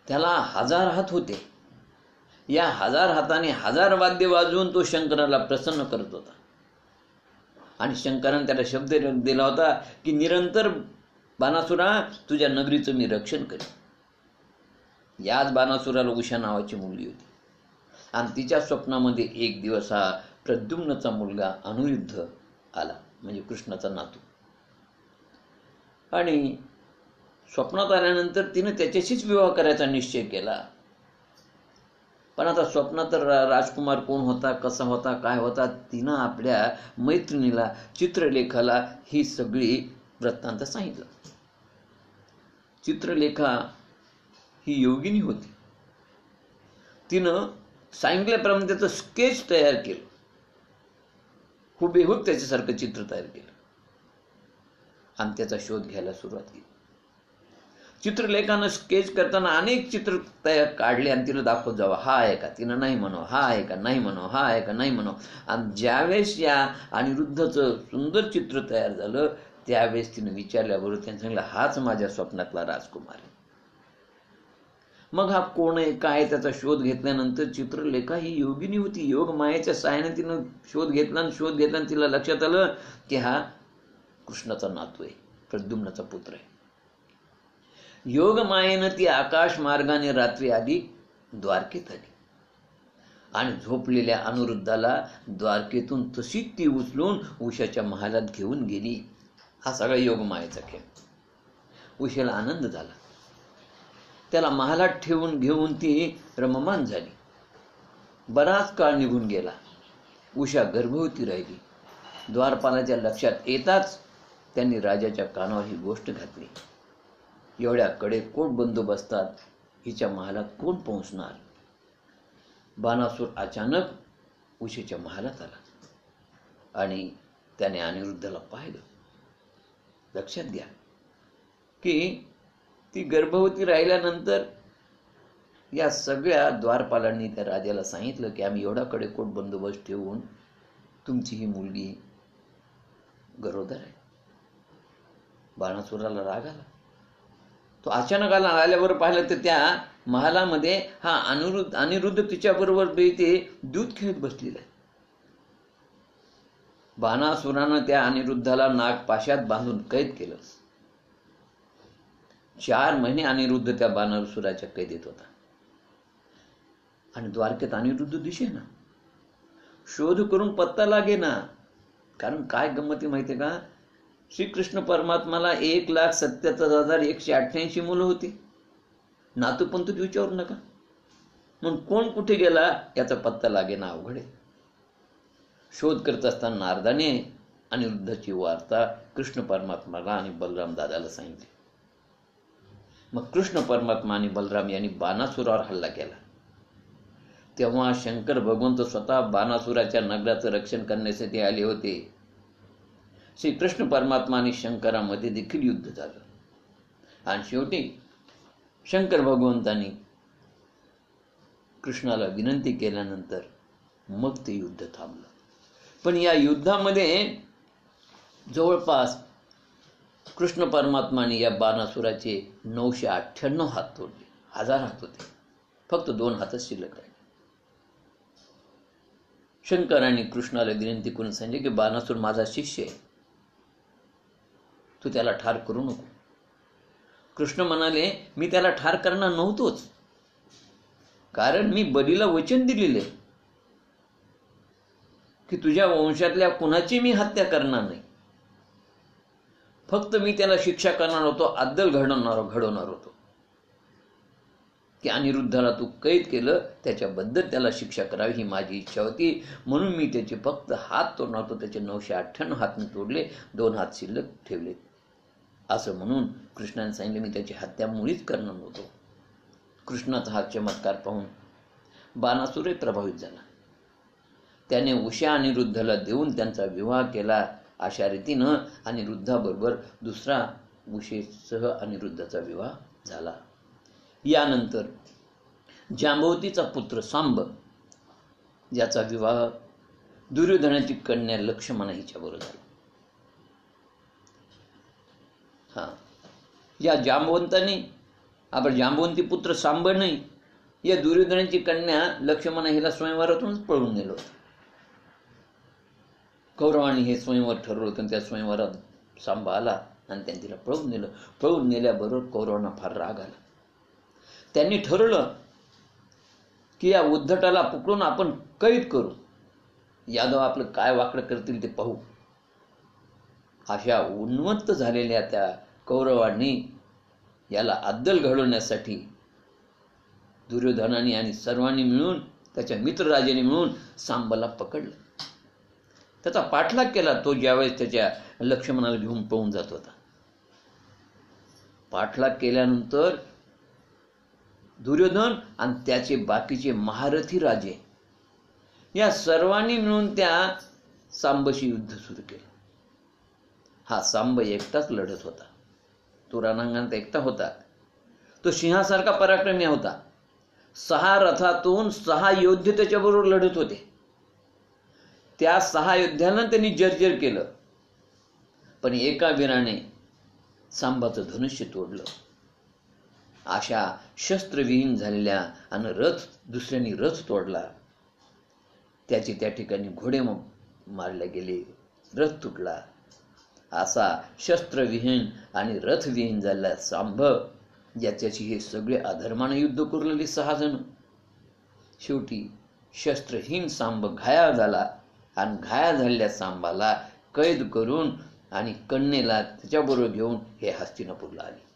त्याला 1000 हात होते. या 1000 हाताने 1000 वाद्य वाजवून तो शंकराला प्रसन्न करत होता. आणि शंकराने त्याला शब्द दिला होता की निरंतर बाणासुरा तुझ्या नगरीचं मी रक्षण करेन. याच बाणासुराला उषा नावाची मुलगी होती आणि तिच्या स्वप्नामध्ये एक दिवस हा प्रद्युम्नचा मुलगा अनिरुद्ध आला, म्हणजे कृष्णाचा नातू. आणि स्वप्नात आल्यानंतर तिने त्याच्याशीच विवाह करायचा निश्चय केला. पण आता स्वप्नात राजकुमार कोण होता, कसा होता, काय होता, तिनं आपल्या मैत्रिणीला चित्रलेखाला ही सगळी वृत्तांत सांगितलं. चित्रलेखा ही योगिनी होती. तिनं सांगितल्याप्रमाणे त्याचं स्केच तयार केलं, हुबेहूब त्याच्यासारखं चित्र तयार केलं आणि त्याचा शोध घ्यायला सुरुवात केली. चित्रलेखानं स्केच करताना अनेक चित्र तयार काढले आणि तिला दाखवत जावं, हा आहे का, तिनं नाही म्हणावं, हा आहे का, नाही म्हणावं, हा आहे का, नाही म्हणावं. आणि ज्यावेळेस या अनिरुद्धचं सुंदर चित्र तयार झालं त्यावेळेस तिनं विचारल्याबरोबर त्याने सांगितलं, हाच माझ्या स्वप्नातला राजकुमार आहे. मग हा कोण आहे, काय, त्याचा शोध घेतल्यानंतर चित्रलेखा ही योगिनी होती. योग मायेच्या साहाय्याने तिनं शोध घेतला आणि तिला लक्षात आलं की हा कृष्णाचा नातू आहे, प्रद्युम्नाचा पुत्र आहे. योग मायेनं ती आकाश मार्गाने रात्री आली, द्वारकेत आली आणि झोपलेल्या अनिरुद्धाला द्वारकेतून तशीच ती उचलून उषाच्या महालात घेऊन गेली. हा सगळा योग मायेचा खेळ. उषेला आनंद झाला. त्याला महालात ठेवून घेऊन ती रममान झाली. बराच काळ निघून गेला. उषा गर्भवती राहिली. द्वारपालाच्या लक्षात येताच त्यांनी राजाच्या कानावर ही गोष्ट घातली. एवढ्या कडेकोट बंदोबस्तात हिच्या महालात कोण पोहोचणार? बाणासूर अचानक उशीच्या महालात आला आणि त्याने अनिरुद्धला पाहिलं. लक्षात घ्या की ती गर्भवती राहिल्यानंतर या सगळ्या द्वारपालांनी त्या राजाला सांगितलं की आम्ही एवढा कडेकोट बंदोबस्त ठेवून तुमची ही मुलगी गरोदर आहे. बाणासुराला राग आला. तो अचानक आल्यावर पाहिलं तर त्या महालामध्ये हा अनिरुद्ध तिच्याबरोबर ते दूध खेळत बसलेला आहे. बाणासुरानं त्या अनिरुद्धाला नागपाशात बांधून कैद केलं. 4 महिने अनिरुद्ध त्या बाणासुराच्या कैदेत होता आणि द्वारकेत अनिरुद्ध दिसेना. शोध करून पत्ता लागेना. कारण काय गंमती माहितीये का, श्रीकृष्ण परमात्माला 1,77,188 मुलं होती. नातू पण तू विचारू नका. मग कोण कुठे गेला याचा पत्ता लागेना, अवघड आहे. शोध करत असताना नारदाने अनिरुद्धाची वार्ता कृष्ण परमात्माला आणि बलराम दादाला सांगितली. मग कृष्ण परमात्मा आणि बलराम यांनी बाणासुरावर हल्ला केला. तेव्हा शंकर भगवंत स्वतः बाणासुराच्या नगराचं रक्षण करण्यासाठी आले होते. श्री कृष्ण परमात्मा आणि शंकरामध्ये देखील युद्ध झालं आणि शेवटी शंकर भगवंतांनी कृष्णाला विनंती केल्यानंतर मग ते युद्ध थांबलं. पण या युद्धामध्ये जवळपास कृष्ण परमात्माने या बाणासुराचे 998 हात तोडले. 1000 हात होते, फक्त 2 हातच शिल्लक राहिले. शंकराने कृष्णाला विनंती करून सांगितले की बाणासुर माझा शिष्य आहे, तू त्याला ठार करू नको. कृष्ण म्हणाले मी त्याला ठार करणार नव्हतोच, कारण मी बलीला वचन दिलेले की तुझ्या वंशातल्या कुणाची मी हत्या करणार नाही. फक्त मी त्याला शिक्षा करणार होतो, अद्दल घडवणार होतो की अनिरुद्धाला तू कैद केलं, त्याच्याबद्दल त्याला शिक्षा करावी ही माझी इच्छा होती. म्हणून मी त्याचे फक्त हात तोडणार होतो. त्याचे 998 हात मी तोडले, 2 हात शिल्लक ठेवले. असं म्हणून कृष्णाने सांगितले मी त्याची हत्या मुळीच करणार नव्हतो. कृष्णाचा हा चमत्कार पाहून बाणासुरही प्रभावित झाला. त्याने उषा अनिरुद्धला देऊन त्यांचा विवाह केला. अशा रीतीनं अनिरुद्धाबरोबर दुसरा उषेसह अनिरुद्धाचा विवाह झाला. यानंतर जांबवतीचा पुत्र सांब, ज्याचा विवाह दुर्योधनाची कन्या लक्ष्मणा हिच्याबरोबर झाला. या जांबवंती पुत्र सांब नाही, या दुर्योधनाची कन्या लक्ष्मणा हिला स्वयंवरातूनच पळून नेलं होतं. कौरवांनी हे स्वयंवर ठरवलं होतं. त्या स्वयंवरात सांब आला आणि त्यांनी तिला पळवून नेलं. पळवून नेल्याबरोबर कौरवांना फार राग आला. त्यांनी ठरवलं की या उद्धटाला पकडून आपण कैद करू, यादव आपलं काय वाकडं करतील ते पाहू. अशा उन्मत्त झालेल्या त्या कौरवांनी याला अद्दल घडवण्यासाठी दुर्योधनाने आणि सर्वांनी मिळून, त्याच्या मित्रराजाने मिळून सांबाला पकडलं. त्याचा पाठलाग केला. तो ज्यावेळेस त्याच्या लक्ष्मणाला घेऊन पळून जात होता. पाठलाग केल्यानंतर दुर्योधन आणि त्याचे बाकीचे महारथी राजे या सर्वांनी मिळून त्या सांबशी युद्ध सुरू केलं. हा सांब एकटाच लढत होता. तो रणांगणात एकटा होता. तो सिंहासारखा पराक्रमी होता. 6 रथातून 6 योद्धे त्याच्याबरोबर लढत होते. त्या 6 योद्ध्यांना त्यांनी जर्जर केलं. पण एका वीराने सांबाचं धनुष्य तोडलं. अशा शस्त्रविहीन झालेल्या आणि दुसऱ्यांनी रथ तोडला. त्याचे त्या ठिकाणी घोडे मारले गेले, रथ तुटला. असा शस्त्रविहीन आणि रथविहीन झालेला सांब, ज्याच्याशी हे सगळे अधर्माने युद्ध करू 6 जण. शेवटी शस्त्रहीन सांब घायाळ झाला आणि घायाळ झालेल्या सांबाला कैद करून आणि कन्येला त्याच्याबरोबर घेऊन हे हस्तिनापूरला आले.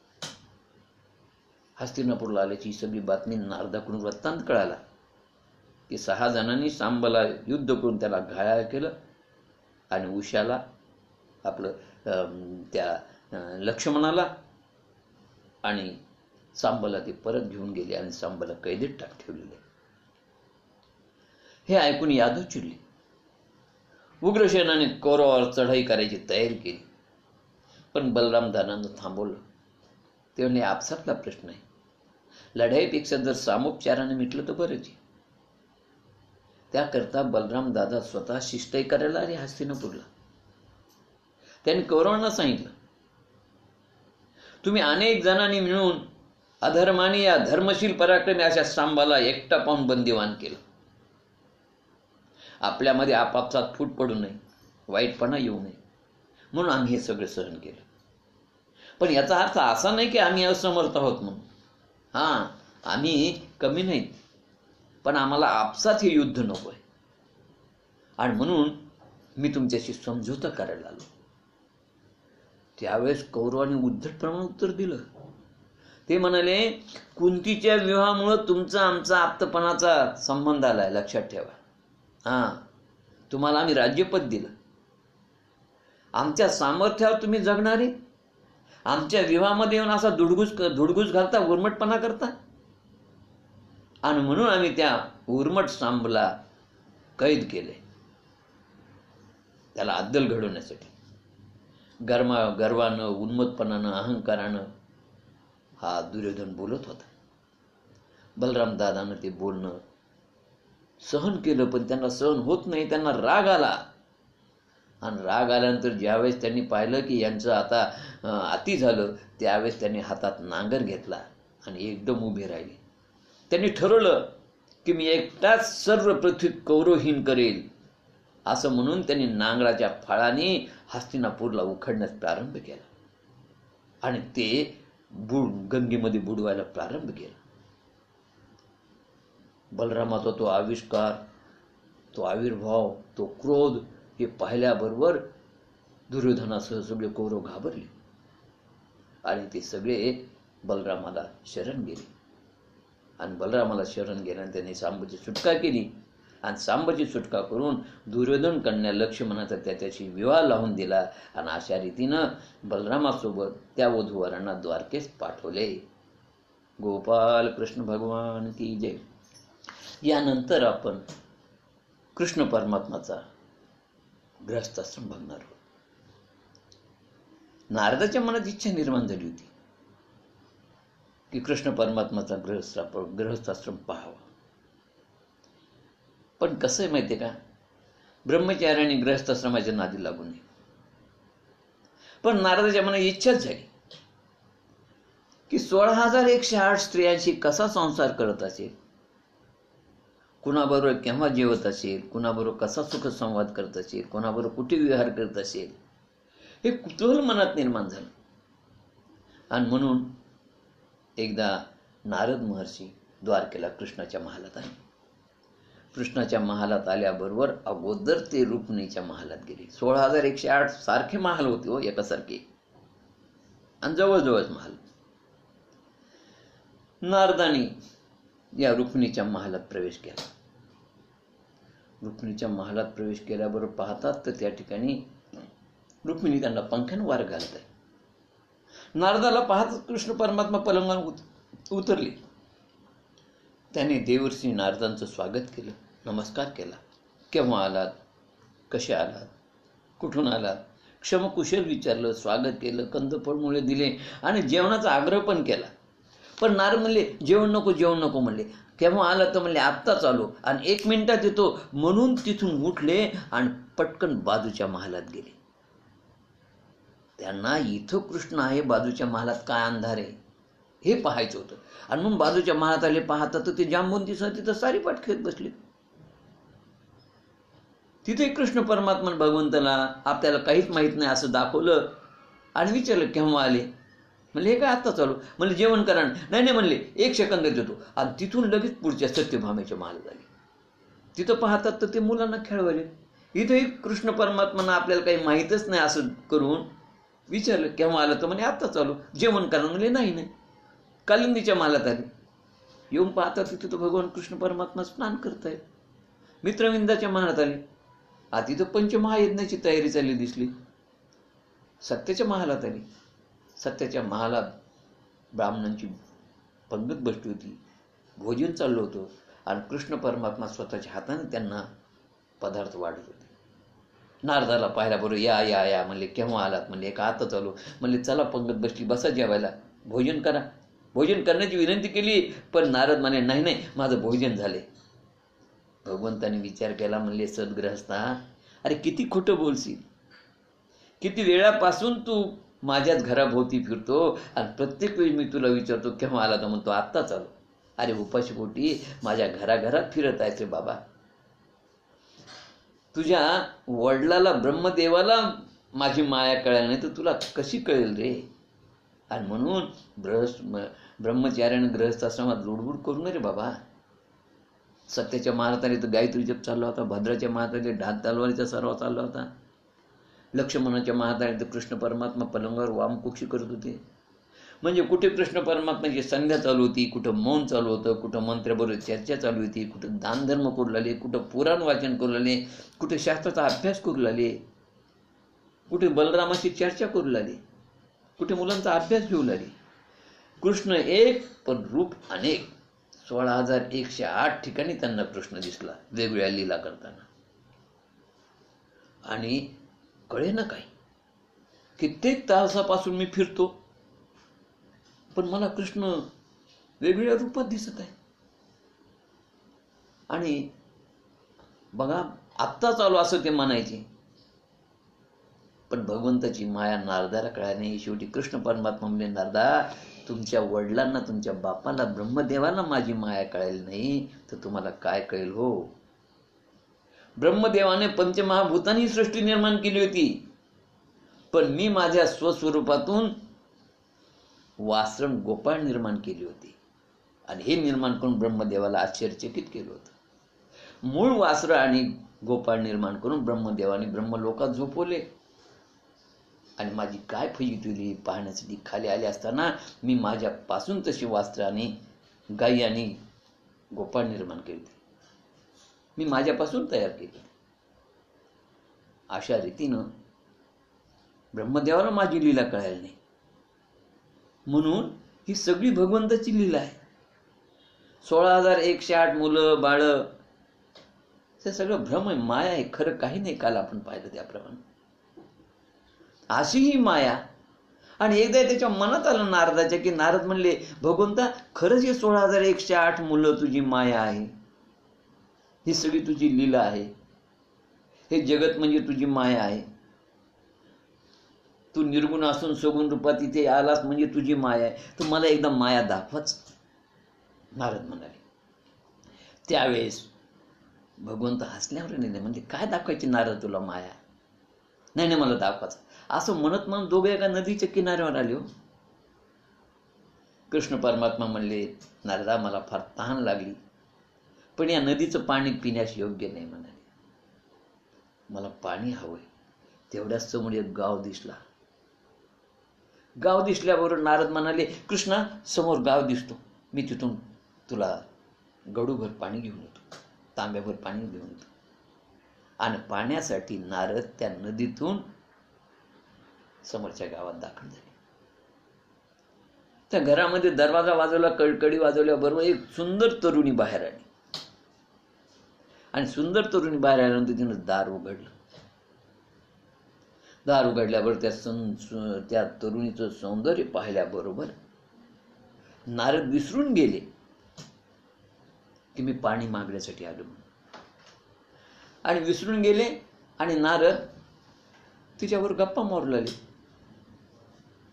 हस्तिनापूरला आल्याची सगळी बातमी नारदाकडून वृत्तांत कळाला की 6 जणांनी सांबाला युद्ध करून त्याला घायाळ केलं आणि उषाला आपलं त्या लक्ष्मणाला आणि सांबला ते परत घेऊन गेले आणि सांबला कैदेत ठेवलेले. हे ऐकून यादव चिडले. उग्रसेनाने कौरवावर चढाई करायची तयारी केली, पण बलराम दादांना थांबवलं. ते म्हणले, आपसातला प्रश्न आहे, लढाईपेक्षा जर सामोपचाराने मिटलं तर बरंच. त्याकरता बलराम दादा स्वतः शिष्टाई करायला आले हस्तिनापूरला. त्यांनी कौरवांना सांगितलं, तुम्ही अनेक जणांनी मिळून अधर्माने या धर्मशील पराक्रमी अशा सांबाला एकटा पाहून बंदिवान केलं. आपल्यामध्ये आपापसात फूट पडू नये, वाईटपणा येऊ नये म्हणून आम्ही हे सगळं सहन केलं. पण याचा अर्थ असा नाही की आम्ही असमर्थ आहोत म्हणून. आम्ही कमी नाहीत, पण आम्हाला आपसात हे युद्ध नको आहे आणि म्हणून मी तुमच्याशी समझोता करायला आलो. त्यावेळेस कौरवाने उद्धटप्रमाणे उत्तर दिलं. ते म्हणाले, कुंतीच्या विवाहामुळं तुमचा आमचा आप्तपणाचा संबंध आलाय, लक्षात ठेवा. तुम्हाला आम्ही राज्यपद दिलं, आमच्या सामर्थ्यावर तुम्ही जगणारे आमच्या विवाहामध्ये येऊन असा धुडगूस घालता, उर्मटपणा करता, आणि म्हणून आम्ही त्या उर्मट सांबला कैद केले, त्याला अद्दल घडवण्यासाठी. गर्वानं, उन्मत्तपणानं, अहंकारानं हा दुर्योधन बोलत होता. बलराम दादानं ते बोलणं सहन केलं, पण त्यांना सहन होत नाही. त्यांना राग आला, आणि राग आल्यानंतर ज्यावेळेस त्यांनी पाहिलं की यांचं आता अति झालं, त्यावेळेस त्यांनी हातात नांगर घेतला आणि एकदम उभे राहिले. त्यांनी ठरवलं की मी एकटाच सर्व पृथ्वी कौरवहीन करेल, असं म्हणून त्यांनी नांगराच्या फाळाने हस्तिनापूरला उखडण्यास प्रारंभ केला आणि ते गंगेमध्ये बुडवायला प्रारंभ केला. बलरामाचा तो आविष्कार, तो आविर्भाव, तो क्रोध हे पाहिल्याबरोबर दुर्योधनासह सगळे कौरव घाबरले आणि ते सगळे बलरामाला शरण गेले. आणि बलरामाला शरण गेल्याने त्यांनी सांबाची सुटका केली आणि सांबाची सुटका करून दुर्योधन कन्या लक्ष्मणाचा त्याच्याशी विवाह लावून दिला आणि अशा रीतीनं बलरामासोबत त्या वधूवरांना द्वारकेस पाठवले. गोपाल कृष्ण भगवान की जय. यानंतर आपण कृष्ण परमात्माचा गृहस्थाश्रम बघणार आहोत. नारदाच्या मनात इच्छा निर्माण झाली होती की कृष्ण परमात्माचा गृहस्थाश्रम पाहावा. पण कसं आहे माहितीये का, ब्रह्मचार्याने गृहस्थाश्रमाच्या नादी लागू नये. पण नारदाच्या मनात इच्छाच झाली की 16,108 स्त्रियांशी कसा संसार करत असेल, कुणाबरोबर केव्हा जेवत असेल, कुणाबरोबर कसा सुखसंवाद करत असेल, कुणाबरोबर कुठे विहार करत असेल, हे कुतूहल मनात निर्माण झालं. आणि म्हणून एकदा नारद महर्षी द्वारकेला कृष्णाच्या महालात आले. कृष्णाच्या महालात आल्याबरोबर अगोदर ते रुक्मिणीच्या महालात गेले. 16,108 सारखे महाल होते हो, एकासारखे, आणि जवळजवळच महाल. नारदानी या रुक्मिणीच्या महालात प्रवेश केला. रुक्मिणीच्या महालात प्रवेश केल्याबरोबर पाहतात तर त्या ठिकाणी रुक्मिणी त्यांना पंख्यानं वार घालत आहे. नारदाला पाहत कृष्ण परमात्मा पलंगावर उतरले. त्याने देवर्षी नारदांचं स्वागत केलं, नमस्कार केला. केव्हा आलात, कसे आलात, कुठून आलात, क्षमकुशल विचारलं, स्वागत केलं, कंदफळमुळे दिले आणि जेवणाचा आग्रह पण केला. पण नारद म्हणले, जेवण नको म्हणले. केव्हा आला तर म्हणले, आत्ताच आलो आणि 1 मिनिटात येतो म्हणून तिथून उठले आणि पटकन बाजूच्या महालात गेले. त्यांना इथं कृष्ण आहे, बाजूच्या महालात काय अंधार आहे हे पाहायचं होतं. आणि म्हणून बाजूच्या महालात आले. पाहता तर ते जांबुंतीसह तिथं सारीपाट खेळत बसले. तिथे कृष्ण परमात्मा भगवंताला आपल्याला काहीच माहित नाही असं दाखवलं आणि विचारलं, केव्हा आले? म्हणले, हे काय आत्ता चालू. म्हणले, जेवण करा. नाही म्हणले, 1 सेकंद देतो. आणि तिथून लगेच पुढच्या सत्यभामेच्या महालात आले. तिथं पाहतात तर ते मुलांना खेळवले. इथंही कृष्ण परमात्माना आपल्याला काही माहीतच नाही असं करून विचारलं, केव्हा आलं तर म्हणे, आत्ता चालू. जेवण करा. म्हणले, नाही. कालिंदीच्या महालात आले. येऊन पाहतात तिथं तर भगवान कृष्ण परमात्मा स्नान करतायत. मित्रविंदाच्या महालात आले. तिथं पंचमहायज्ञाची तयारी चालली दिसली. सत्याच्या महालात आली. सत्याच्या महालात ब्राह्मणांची पंगत बसली होती, भोजन चाललं होतं आणि कृष्ण परमात्मा स्वतःच्या हाताने त्यांना पदार्थ वाढत होते. नारदाला पाहिला, बरोबर या या या म्हणले, केव्हा आलात म्हणले, का आता चालू म्हणले, चला पंगत बसली, बसा जेवायला, भोजन करा. भोजन करण्याची विनंती केली, पण नारद म्हणे नाही नाही, माझं भोजन झाले. भगवंताने विचार केला, म्हणले सद्ग्रहस्था, अरे किती खोटं बोलशील, किती वेळापासून तू माझ्याच घराभोवती फिरतो आणि प्रत्येक वेळी मी तुला विचारतो केव्हा आला, तर म्हणतो आत्ताच आलो. अरे उपाशीपोटी माझ्या घराघरात फिरत आहेस रे बाबा. तुझ्या वडिलाला ब्रह्मदेवाला माझी माया कळाली नाही तर तुला कशी कळेल रे. आणि म्हणून ब्रह्मचार्याने गृहस्थाश्रमात लुडबुड करू नये रे बाबा. सत्याच्या महाराजाने तर गायत्री जप चालला होता, भद्राच्या महाराजाने ढाल तलवारीचा सर्व चालला होता, लक्ष्मणाच्या महाराजाने तर कृष्ण परमात्मा पलंगावर वामकुक्षी करत होते. म्हणजे कुठे कृष्ण परमात्माची संध्या चालू होती, कुठं मौन चालू होतं, कुठं मंत्राबरोबर चर्चा चालू होती, कुठं दानधर्म करू लागले, कुठं पुराण वाचन करू लागले, कुठे शास्त्राचा अभ्यास करू लागले, कुठे बलरामाची चर्चा करू लागले, कुठे मुलांचा अभ्यास घेऊ लागले. कृष्ण एक पण रूप अनेक. 16,108 ठिकाणी त्यांना कृष्ण दिसला वेगवेगळ्या लीला करताना. आणि कळे ना काही, कित्येक तासापासून मी फिरतो पण मला कृष्ण वेगवेगळ्या रूपात दिसत आहे. आणि बघा आत्ता चालू असं ते म्हणायचे, पण भगवंताची माया नारदाला कळाली नाही. शेवटी कृष्ण परमात्मा म्हणजे, नारदा तुमच्या वडिलांना, तुमच्या बापाला, ब्रह्मदेवाला माझी माया कळाली नाही तर तुम्हाला काय कळेल हो. ब्रह्मदेवाने पंचमहाभूतांनी सृष्टी निर्माण केली होती, पण मी माझ्या स्वस्वरूपातून वासरण गोपाळ निर्माण केली होती. आणि हे निर्माण करून ब्रह्मदेवाला आश्चर्यचकित केलं होतं. मूळ वासर आणि गोपाळ निर्माण करून ब्रह्मदेवाने ब्रह्मलोकात झोपवले. आणि माझी काय फजिती पाहण्यासाठी खाली आले असताना मी माझ्यापासून तशी वास्त्र आणि गाई आणि गोपाळ निर्माण केली, मी माझ्यापासून तयार केली. अशा रीतीनं ब्रह्मदेवाला माझी लीला कळाली नाही, म्हणून ही सगळी भगवंताची लीला आहे. 16,108 मुलं बाळ, हे सगळं भ्रम आहे, माया आहे, खरं काही नाही. काल आपण पाहिलं त्याप्रमाणे अशी ही माया. आणि एकदा त्याच्या मनात आलं नारदाच्या, की नारद म्हणले, भगवंता खरंच हे 16,108 मुलं तुझी माया आहे, ही सगळी तुझी लीला आहे, हे जगत म्हणजे तुझी माया आहे. तू निर्गुण असून सगुण रूपात इथे आलास म्हणजे तुझी माया आहे, तर मला एकदा माया दाखवाच, नारद म्हणाले. त्यावेळेस भगवंत हसल्यावर नाही म्हणजे, काय दाखवायची नारद तुला माया, नाही नाही मला दाखवाच, असं म्हणत म्हणून दोघे एका नदीच्या किनाऱ्यावर आले हो. कृष्ण परमात्मा म्हणले, नारदा मला फार तहान लागली, पण या नदीचं पाणी पिण्यास योग्य नाही म्हणाले, मला पाणी हवंय. तेवढ्याच समोर एक गाव दिसला. गाव दिसल्याबरोबर नारद म्हणाले, कृष्णा समोर गाव दिसतो, मी तिथून तुला गडूभर पाणी घेऊन येतो, तांब्याभर पाणी घेऊन येतो. आणि पाण्यासाठी नारद त्या नदीतून समोरच्या गावात दाखल झाले. त्या घरामध्ये दरवाजा वाजवला, कळकडी वाजवल्याबरोबर एक सुंदर तरुणी बाहेर आली. आणि सुंदर तरुणी बाहेर आल्यानंतर तिनं दार उघडलं. दार उघडल्याबरोबर त्या तरुणीचं सौंदर्य पाहिल्याबरोबर नारद विसरून गेले की मी पाणी मागण्यासाठी आलो म्हणून. आणि विसरून गेले आणि नारद तिच्यावर गप्पा मारू लागले.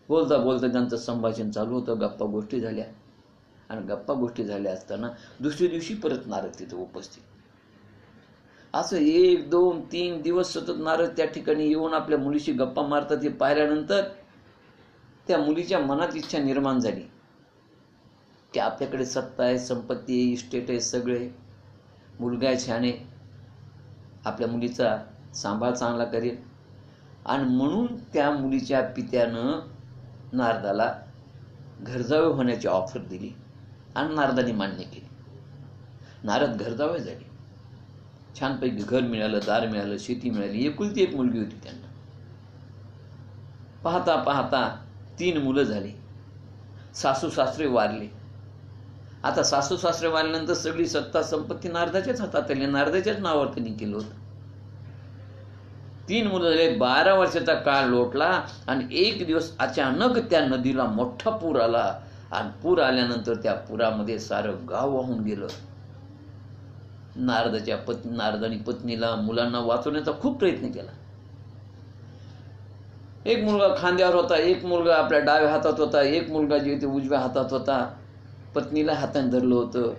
बोलता बोलता त्यांचं संभाषण चालू होतं, गप्पा गोष्टी झाल्या. आणि गप्पा गोष्टी झाल्या असताना दुसऱ्या दिवशी परत नारद तिथे उपस्थित. असं 1, 2, 3 दिवस सतत नारद त्या ठिकाणी येऊन आपल्या मुलीशी गप्पा मारतात. हे पाहिल्यानंतर त्या मुलीच्या मनात इच्छा निर्माण झाली की आपल्याकडे सत्ता आहे, संपत्ती आहे, इस्टेट आहे, सगळे, मुलगा आहे छान आहे, आपल्या मुलीचा सांभाळ चांगला करेल. आणि म्हणून त्या मुलीच्या पित्यानं नारदाला घरजावे होण्याची ऑफर दिली आणि नारदाने मान्य केली. नारद घरजावे झाले. छानपैकी घर मिळालं, दार मिळालं, शेती मिळाली. एकुलती एक मुलगी होती त्यांना. पाहता पाहता 3 मुलं झाली. सासू सासरे वारले. आता सासू सासरे वारल्यानंतर सगळी सत्ता संपत्ती नारदाच्याच हातात आली, नारदाच्याच नावावर त्यांनी केलं होतं. 3 मुलं झाले. 12 वर्षाचा काळ लोटला आणि एक दिवस अचानक त्या नदीला मोठा पूर आला आणि पूर आल्यानंतर त्या पुरामध्ये सारं गाव वाहून गेलं. नारदानी पत्नीला मुलांना वाचवण्याचा खूप प्रयत्न केला. एक मुलगा खांद्यावर होता, एक मुलगा आपल्या डाव्या हातात होता, एक मुलगा जे ते उजव्या हातात होता. पत्नीला हाताने धरलं होतं.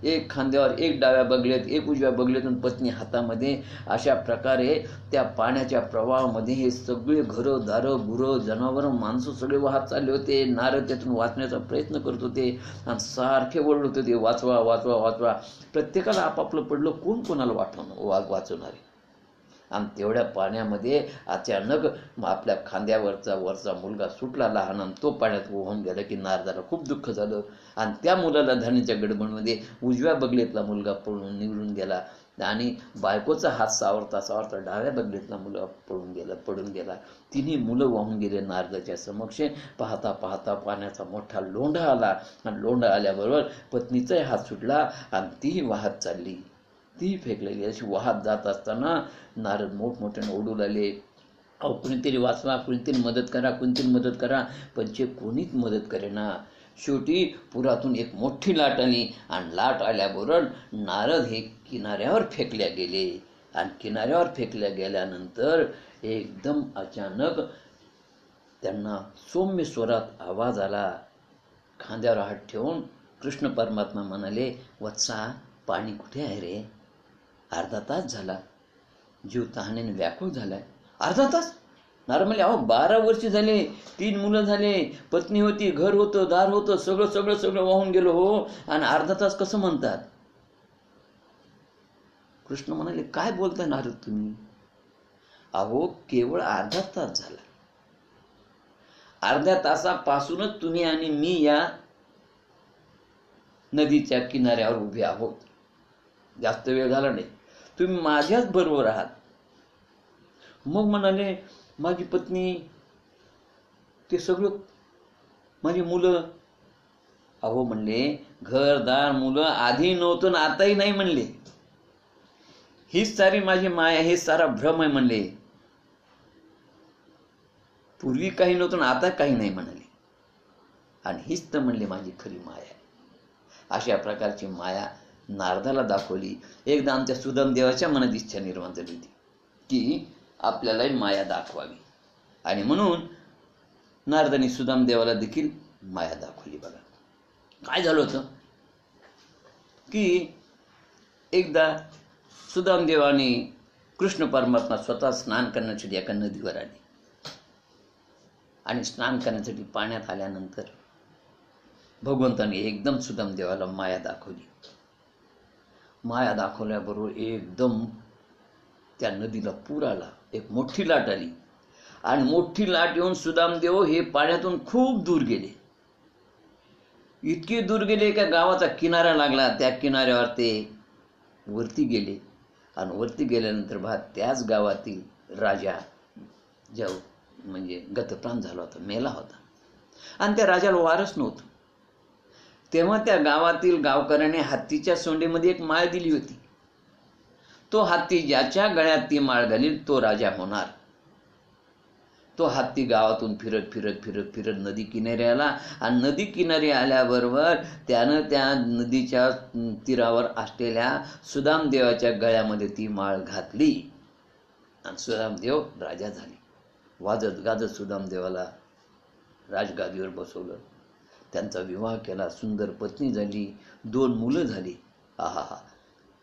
एक खांद्यावर, एक डाव्या बगलेत, एक उजव्या बगलेत आणि पत्नी हातामध्ये. अशा प्रकारे त्या पाण्याच्या प्रवाहामध्ये हे सगळे घरं दारं गुरं जनावरं माणसं सगळे वाहत चालले होते. नारद त्यातून वाचण्याचा प्रयत्न करत होते आणि सारखे ओरडत होते ते वाचवा वाचवा वाचवा. प्रत्येकाला आपापलं पडलं, कोण कोणाला वाचवणार आहे. आणि तेवढ्या पाण्यामध्ये अचानक आपल्या वरचा मुलगा सुटला लहान आणि तो पाण्यात वाहून गेला की नारदाला खूप दुःख झालं. आणि त्या मुलाला धाण्याच्या गडबडमध्ये उजव्या बगलेतला मुलगा निवडून गेला आणि बायकोचा हात सावरता सावरता डाव्या बगलेतला मुलगा पडून गेला. 3 मुलं वाहून गेले नारदाच्या समक्ष. पाहता पाहता पाण्याचा मोठा लोंढा आला आणि लोंढा आल्याबरोबर पत्नीचाही हात सुटला आणि तीही वाहत चालली. ती फेकलेली. अशी वाहत जात असताना नारद मोठमोठ्याने ओढू लागले, अहो कुणीतरी वाचवा, कुणीतरी मदत करा, कुणीतरी मदत करा. पण कोणीच मदत करेना. शेवटी पुरातून एक मोठी लाट आली आणि लाट आल्याबरोबर नारद हे किनाऱ्यावर फेकल्या गेले. आणि किनाऱ्यावर फेकल्या गेल्यानंतर एकदम अचानक त्यांना सौम्य स्वरात आवाज आला. खांद्यावर हात ठेवून कृष्ण परमात्मा म्हणाले, वत्सा पाणी कुठे आहे रे? अर्धा तास झाला, जीव तहानेने व्याकुळ झालाय. अर्धा तास? नारद म्हणले, अहो 12 वर्ष झाले, 3 मुलं झाले, पत्नी होती, घर होतं, दार होतं, सगळं सगळं सगळं वाहून गेलो हो, आणि अर्धा तास कसं म्हणतात? कृष्ण म्हणाले, काय बोलताय नारद तुम्ही? अहो केवळ अर्धा तास झाला. अर्ध्या तासापासूनच तुम्ही आणि मी या नदीच्या किनाऱ्यावर उभे आहोत. जास्त वेळ झाला नाही. तुम्ही माझ्याच बरोबर आहात. मग म्हणाले, माझी पत्नी, ते सगळं, माझी मुलं. अहो म्हणले, घरदार मुलं आधी नव्हतं ना आताही नाही म्हणले. हीच सारी माझी माया, हे सारा भ्रम आहे म्हणले. पूर्वी काही नव्हतं ना आता काही नाही म्हणाले. आणि हीच तर म्हणले माझी खरी माया आहे. अशा प्रकारची माया नारदाला दाखवली. एकदा आमच्या सुदाम देवाच्या मनात इच्छा निर्माण झाली होती की आपल्यालाही माया दाखवावी. आणि म्हणून नारदाने सुदाम देवाला देखील माया दाखवली. बघा काय झालं होतं की एकदा सुदाम देवाने कृष्ण परमात्मा स्वतः स्नान करण्यासाठी एका नदीवर आले. आणि स्नान करण्यासाठी पाण्यात आल्यानंतर भगवंताने एकदम सुदाम देवाला माया दाखवली. माया दाखवल्याबरोबर एकदम त्या नदीला पूर आला. एक मोठी लाट आली आणि मोठी लाट येऊन सुदामदेव हे पाण्यातून खूप दूर गेले. इतके दूर गेले एका गावाचा किनारा लागला. त्या किनाऱ्यावर ते वरती गेले आणि वरती गेल्यानंतर त्याच गावातील राजा म्हणजे गतप्राण झाला होता, मेला होता. आणि त्या राजाला वारस नव्हतं. तेव्हा त्या गावातील गावकऱ्याने हत्तीच्या सोंडेमध्ये एक माळ दिली होती. तो हत्ती ज्याच्या गळ्यात ती माळ घालील तो राजा होणार. तो हत्ती गावातून फिरत फिरत फिरत फिरत नदी किनारी आला. आणि नदी किनारी आल्याबरोबर त्यानं त्या नदीच्या तीरावर असलेल्या सुदामदेवाच्या गळ्यामध्ये ती माळ घातली आणि सुदामदेव राजा झाले. वाजत गाजत सुदामदेवाला राजगादीवर बसवलं. त्यांचा विवाह केला. सुंदर पत्नी झाली, 2 मुलं झाली. आहा,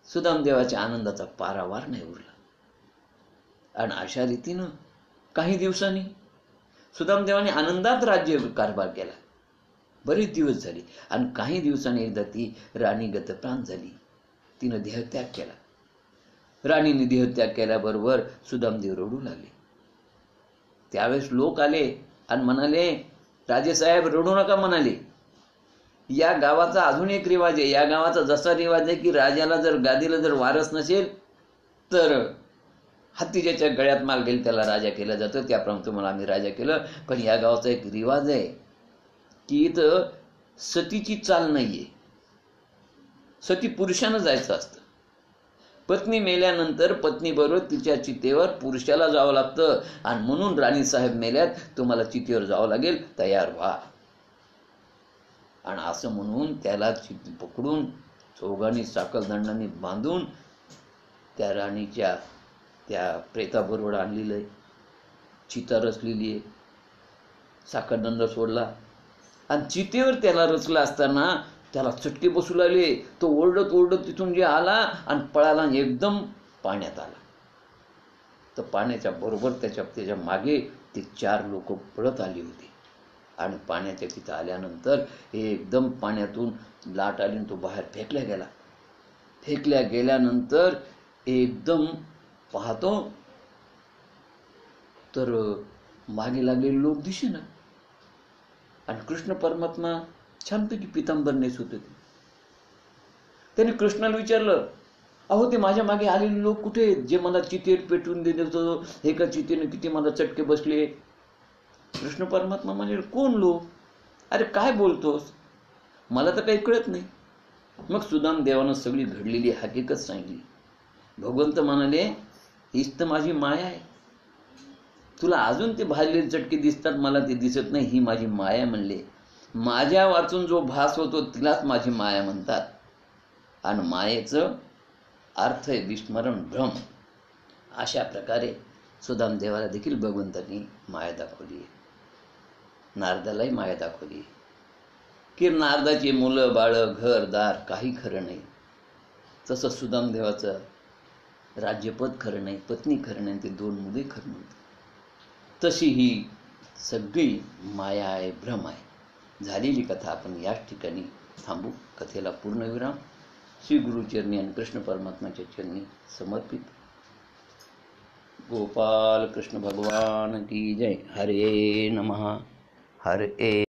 सुदामदेवाच्या आनंदाचा पारावार नाही उरला. आणि अशा रीतीनं काही दिवसांनी सुदामदेवाने आनंदात राज्य कारभार केला. बरेच दिवस झाले. आणि काही दिवसांनी एकदा ती राणी गतप्राण झाली. तिनं देहत्याग केला. राणीने देहत्याग केल्याबरोबर सुदामदेव रडू लागले. त्यावेळेस लोक आले आणि म्हणाले, राजेसाहेब रडू नका म्हणाले. या गावाचा अजून एक रिवाज आहे. या गावाचा जसा रिवाज आहे की राजाला जर गादीला जर वारस नसेल तर हत्ती ज्याच्या गळ्यात माल गेल त्याला राजा केलं जातं, त्याप्रमाणे तुम्हाला आम्ही राजा केलं. पण या गावाचा एक रिवाज आहे की इथं सतीची चाल नाहीये. सती पुरुषानं जायचं असतं. पत्नी मेल्यानंतर पत्नीबरोबर तिच्या चितेवर पुरुषाला जावं लागतं. आणि म्हणून राणीसाहेब मेल्यात, तुम्हाला चितेवर जावं लागेल, तयार व्हा. आणि असं म्हणून त्याला चित पकडून चौघांनी साखळदंडांनी बांधून त्या राणीच्या त्या प्रेताबरोबर आणलेलं आहे. चिता रचलेली आहे. साखळदंड सोडला आणि चितेवर त्याला रचला असताना त्याला चटके बसू लागले. तो ओरडत ओरडत तिथून जे आला आणि पळाला आणि एकदम पाण्यात आला. तर पाण्याच्या बरोबर त्याच्या मागे ते 4 लोक पळत आली होती. आणि पाण्याच्या तिथं आल्यानंतर हे एकदम पाण्यातून लाट आली आणि तो बाहेर फेकल्या गेला. फेकल्या गेल्यानंतर एकदम पाहतो तर मागे लागलेले लोक दिसेना. आणि कृष्ण परमात्मा छानपैकी पितांबर नेस होते. त्याने कृष्णाला विचारलं, अहो ते माझ्या मागे आलेले लोक कुठे आहेत, जे मला चितेत पेटवून देत होतो, एका चितेने किती मला चटके बसले. कृष्ण परमात्मा म्हणाले, कोण लोक? अरे काय बोलतोस, मला तर काही कळत नाही. मग सुदाम देवानं सगळी घडलेली हकीकत सांगितली. भगवंत म्हणाले, हीच तर माझी माया आहे. तुला अजून ते भाजलेले चटके दिसतात, मला ते दिसत नाही, ही माझी माया म्हणले. माझ्या वाचून जो भास होतो तिलाच माझी माया म्हणतात. आणि मायेचं अर्थ आहे विस्मरण, भ्रम. अशा प्रकारे सुदाम देवाला देखील भगवंतांनी माया दाखवली. नारदालाही माया दाखवली की नारदाची मुलं बाळ घरदार काही खरं नाही. तसं सुदाम देवाचं राज्यपद खरं नाही, पत्नी खरं नाही, ते 2 मुले खरं नव्हते. तशी ही सगळी माया आहे, भ्रम आहे. झालेली कथा आपण याच ठिकाणी थांबू. कथेला पूर्णविराम श्री गुरुचरणी आणि कृष्ण परमात्माच्या चरणी समर्पित. गोपाल कृष्ण भगवान की जय. हरे नमः. हरे